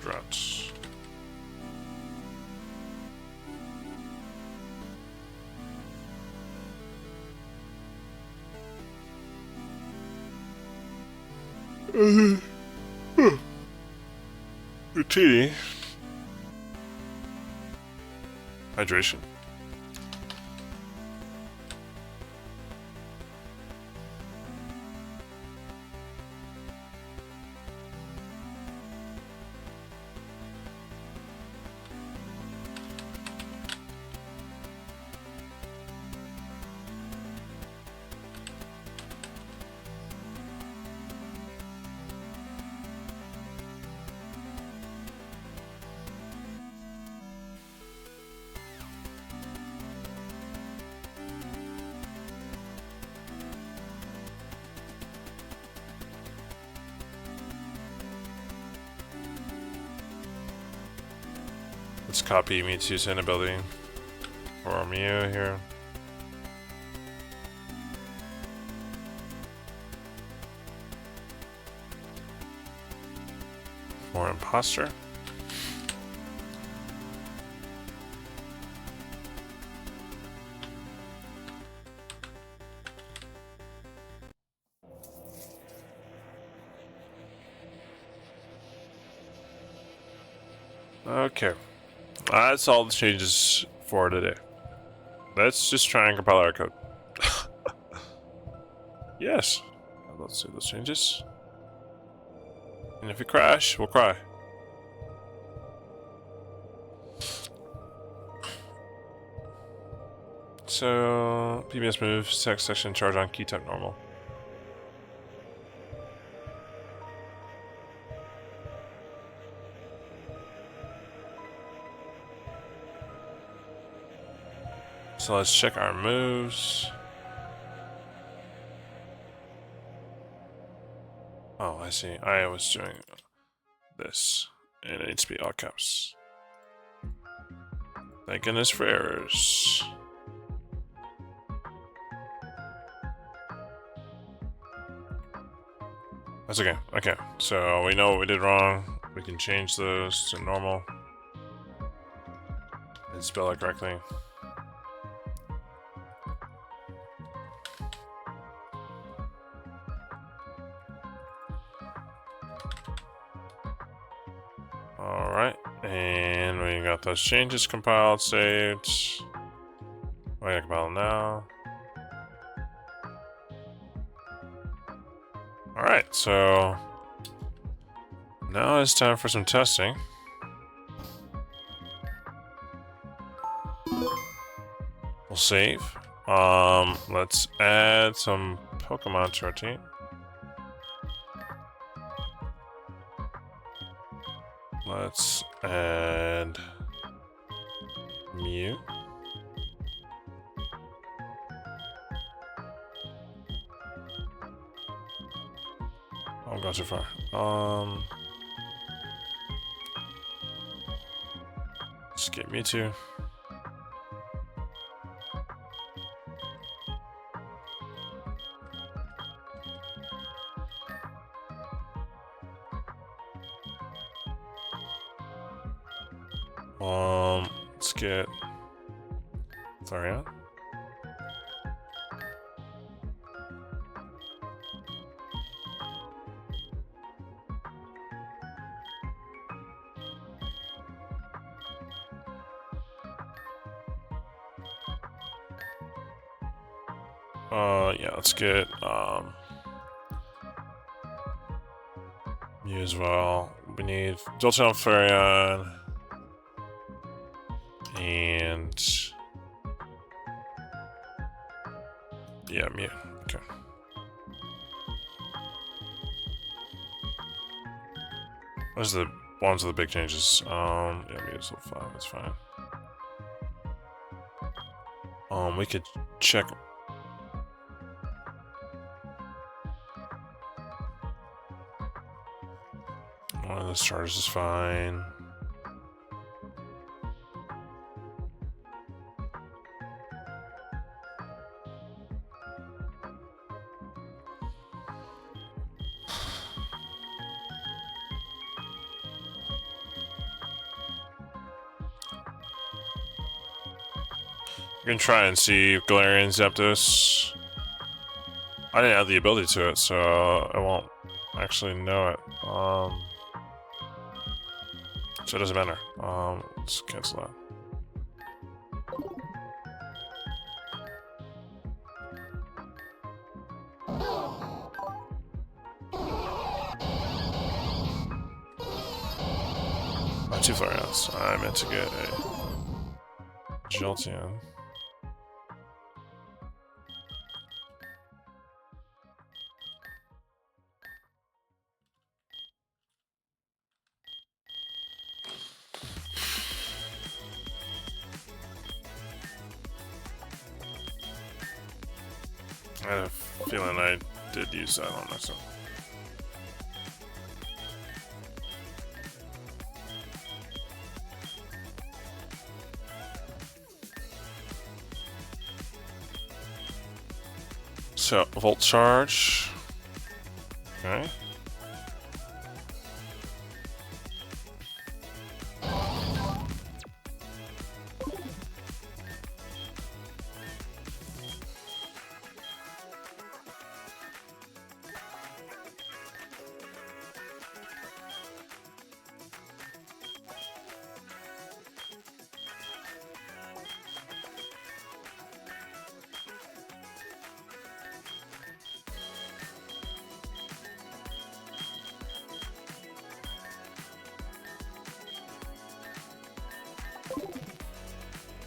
Drought. Routine. Hydration. Let's copy Mewtwo's inability for Mew here. For Imposter. Okay. That's all the changes for today. Let's just try and compile our code. Yes. Let's do those changes. And if we crash, we'll cry. So, PBS move, sex section, charge on key type normal. So let's check our moves. Oh, I see. I was doing this, and it needs to be all caps. Thank goodness for errors. That's okay. Okay, so we know what we did wrong. We can change those to normal and spell it correctly. Alright, and we got those changes compiled, saved. We're gonna compile them now. Alright, so now it's time for some testing. We'll save. Let's add some Pokemon to our team. Let's add Mew. Oh, I'm going too far. Let's get Mewtwo. Let's get Flareon. Yeah, let's get you as well. We need Jolteon, Flareon, and yeah, Mew. Okay. Those are the ones of the big changes. Yeah, Mew's level 5. That's fine. We could check. One of the stars is fine. You can try and see if Galarian Zapdos. I didn't have the ability to it, so I won't actually know it. So it doesn't matter. Let's cancel that. Two Flareons. I meant to get a Jolteon. I had a feeling I did use that on myself. So, Volt Charge. Okay.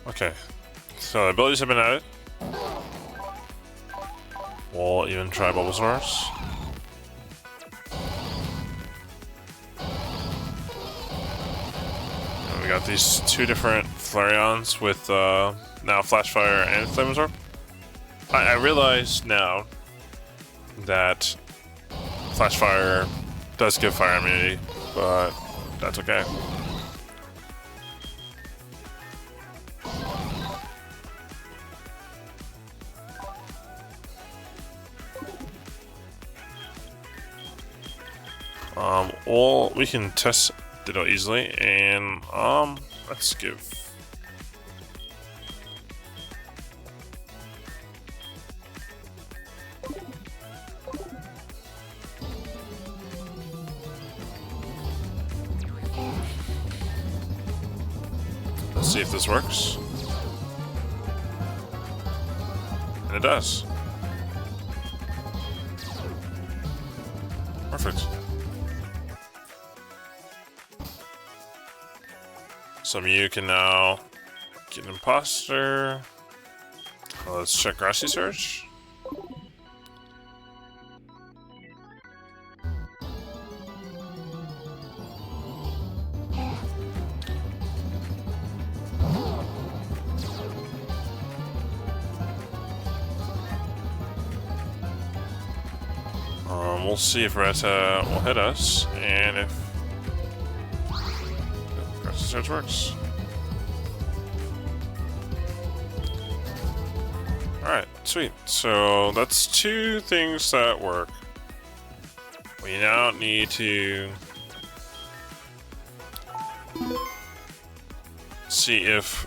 Okay, so abilities have been added. We'll even try Bulbasaur's. And we got these two different Flareons with now Flash Fire and Flame Absorb. I realize now that Flash Fire does give fire immunity, but that's okay. Or we can test Ditto easily, and let's give. Let's see if this works. And it does. Perfect. So Mew can now get an Imposter. Well, let's check Grassy Surge. We'll see if Retta will hit us, and if Grassy Surge works. Alright, sweet. So that's two things that work. We now need to see if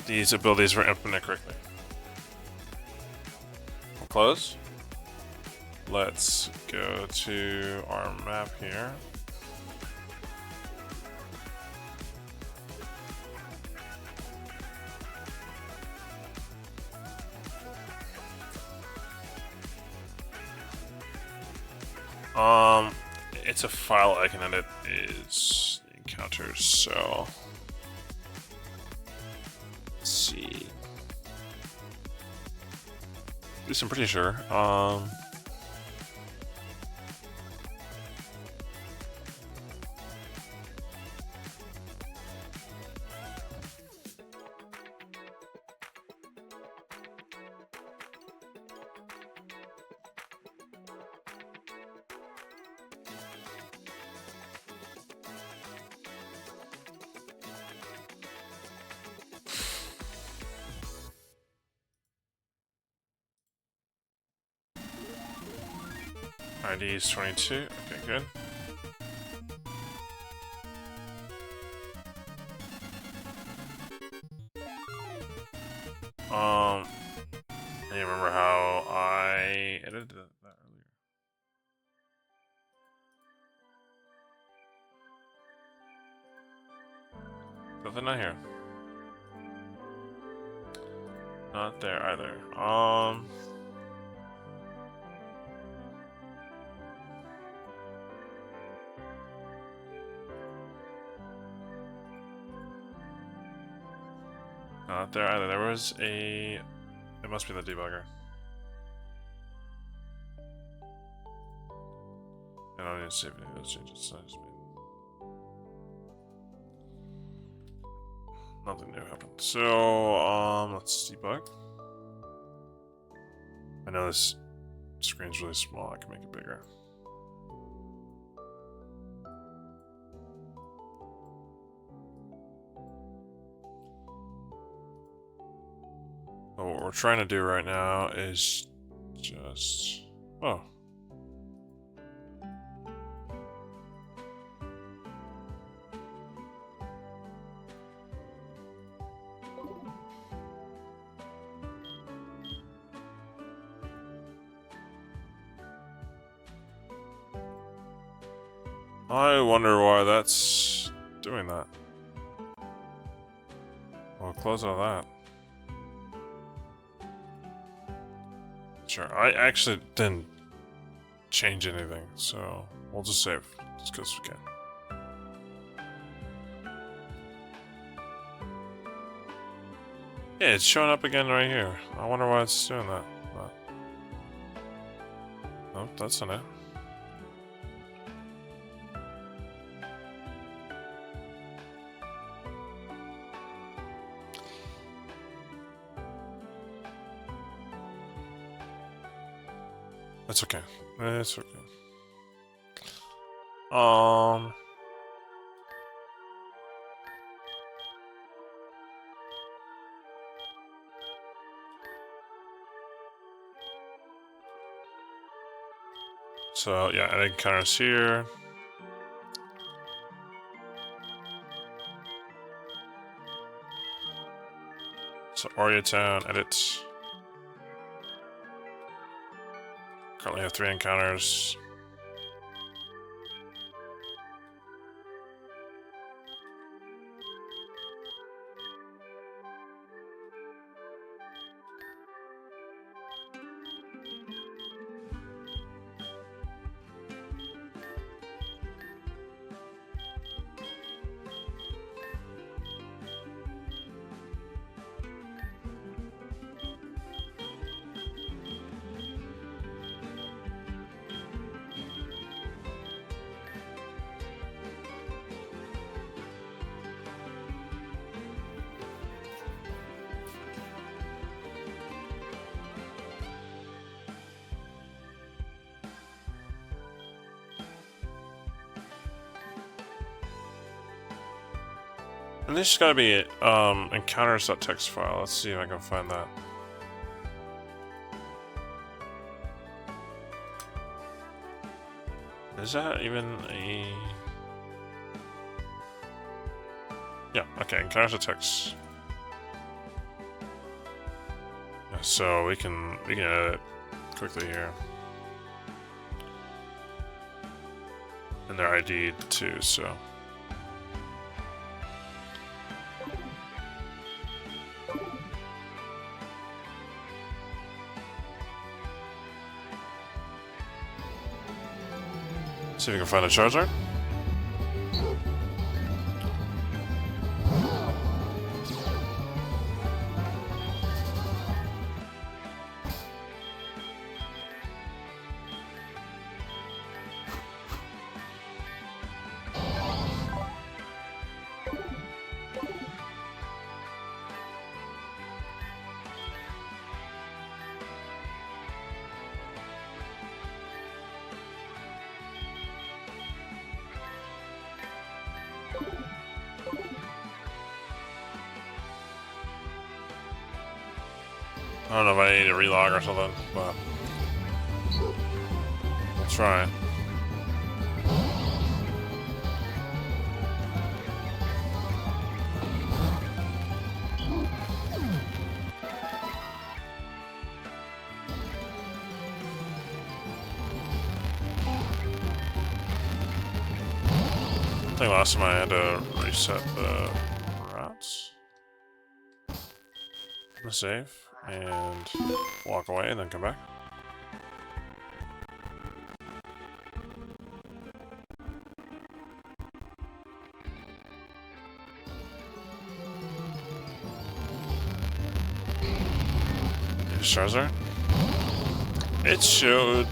these abilities were implemented correctly. We'll close. Let's go to our map here. It's a file I can edit is encounters, so let's see. At least I'm pretty sure. ID is 22. Okay, good. I remember how I edited that earlier. Nothing not here. Not there either. Not there either. There was a... It must be the debugger. I don't need to save any of those changes. So I just made... Nothing new happened. So, let's debug. I know this screen's really small. I can make it bigger. What we're trying to do right now is just... Oh. I wonder why that's doing that. Well, close all that. Sure, I actually didn't change anything, so we'll just save, just because we can. Yeah, it's showing up again right here. I wonder why it's doing that. But... Nope, that's not it. It's okay. It's okay. So yeah, add encounters here. So Oriatown, edit. Currently have 3 encounters. And this has got to be encounters.txt file. Let's see if I can find that. Is that even a... Yeah, okay, encounters.txt. Yeah, so we can edit quickly here. And they're ID'd too, so... See if we can find a Charizard. I don't know if I need to relog or something, but let's try. I think last time I had to reset the routes. I'm gonna save and walk away and then come back. Here's Charizard. It showed.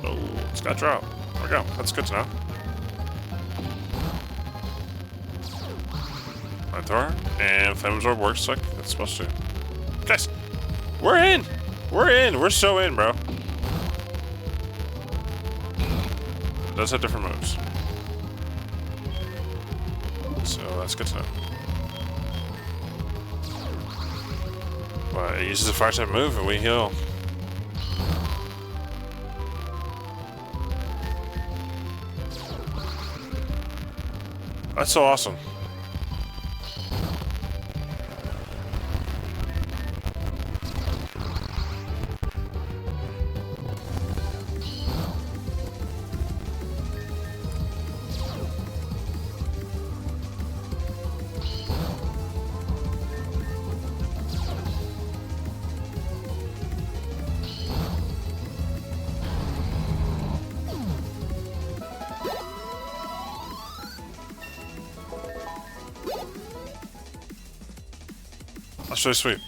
Oh, it's got drop. There we go. That's good to know. Thor and Flamabsorb works like it's supposed to. Guys, we're in! We're in! We're so in, bro. It does have different moves. So that's good to know. But it uses a fire type move and we heal. That's so awesome. That's really sweet.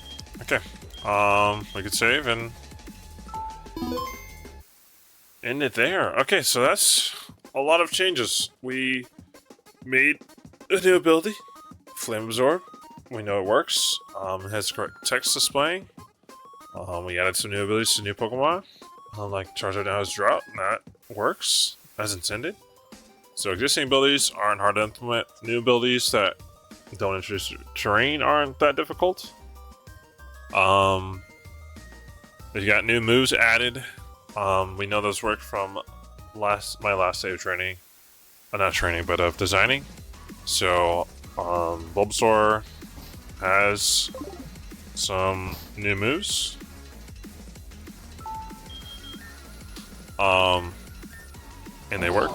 Okay. We could save and end it there. Okay, so that's a lot of changes. We made a new ability, Flame Absorb. We know it works. It has correct text displaying. We added some new abilities to new Pokemon. Like Charizard now has Drought, and that works as intended. So existing abilities aren't hard to implement. New abilities that don't introduce terrain aren't that difficult. We got new moves added. We know those worked from my last day of training. Not training, but of designing. So, Bulbasaur has some new moves. And they work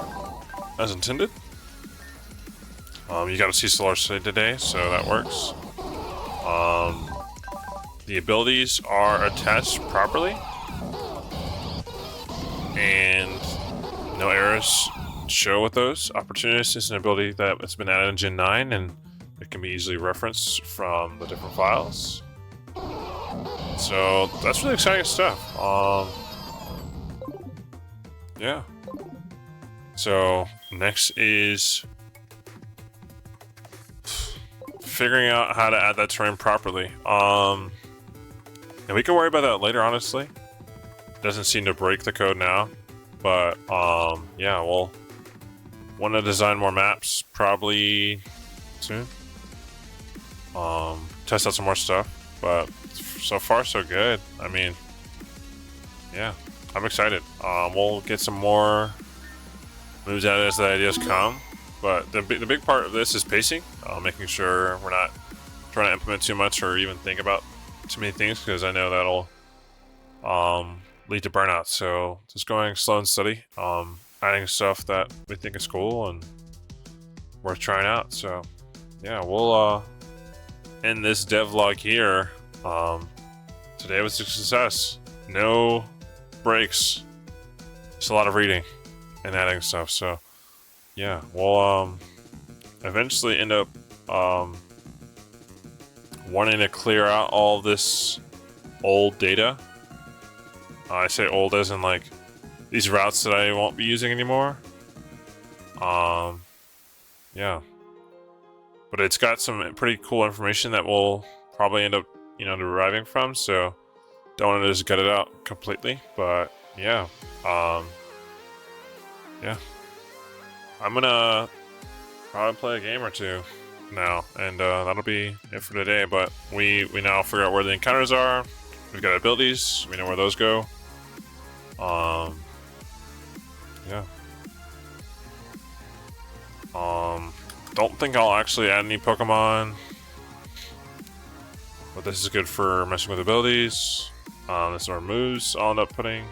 as intended. You got to see Solar City today, so that works. The abilities are attached properly, and no errors show with those. Opportunist is an ability that has been added in Gen 9, and it can be easily referenced from the different files. So that's really exciting stuff. Yeah. So next is figuring out how to add that terrain properly. And we can worry about that later, honestly. Doesn't seem to break the code now. But, yeah, we'll want to design more maps probably soon. Test out some more stuff. But so far, so good. I mean, yeah, I'm excited. We'll get some more moves added as the ideas come. But the big part of this is pacing. Making sure we're not trying to implement too much or even think about too many things, because I know that'll lead to burnout. So just going slow and steady, adding stuff that we think is cool and worth trying out. So yeah, we'll end this devlog here. Today was a success. No breaks. Just a lot of reading and adding stuff. So yeah, we'll eventually end up wanting to clear out all this old data. I say old as in like these routes that I won't be using anymore. Yeah, but it's got some pretty cool information that we'll probably end up, deriving from. So don't want to just gut it out completely, but yeah, yeah. I'm gonna probably play a game or two now, and that'll be it for today. But we now figure out where the encounters are. We've got abilities. We know where those go. Yeah. Don't think I'll actually add any Pokemon, but this is good for messing with abilities. This is our moves. I'll end up putting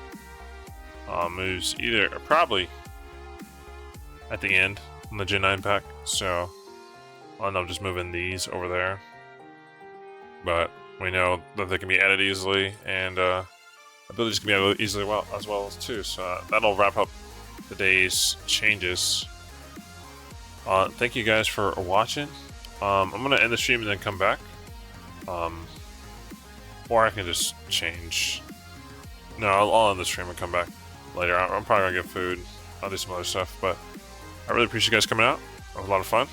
moves probably at the end on the Gen 9 pack. So I'll end up just moving these over there. But we know that they can be added easily, and abilities can be added easily as well too. So that'll wrap up today's changes. Thank you guys for watching. I'm gonna end the stream and then come back. Or I can just change. No, I'll end the stream and come back later. I'm probably gonna get food. I'll do some other stuff, but I really appreciate you guys coming out. It was a lot of fun.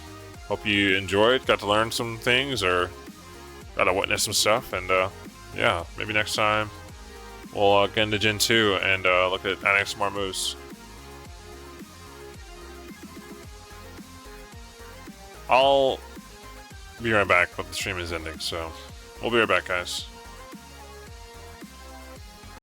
Hope you enjoyed, got to learn some things, or got to witness some stuff. And yeah, maybe next time we'll get into Gen 2 and look at adding some more moves. I'll be right back, but the stream is ending, so we'll be right back, guys.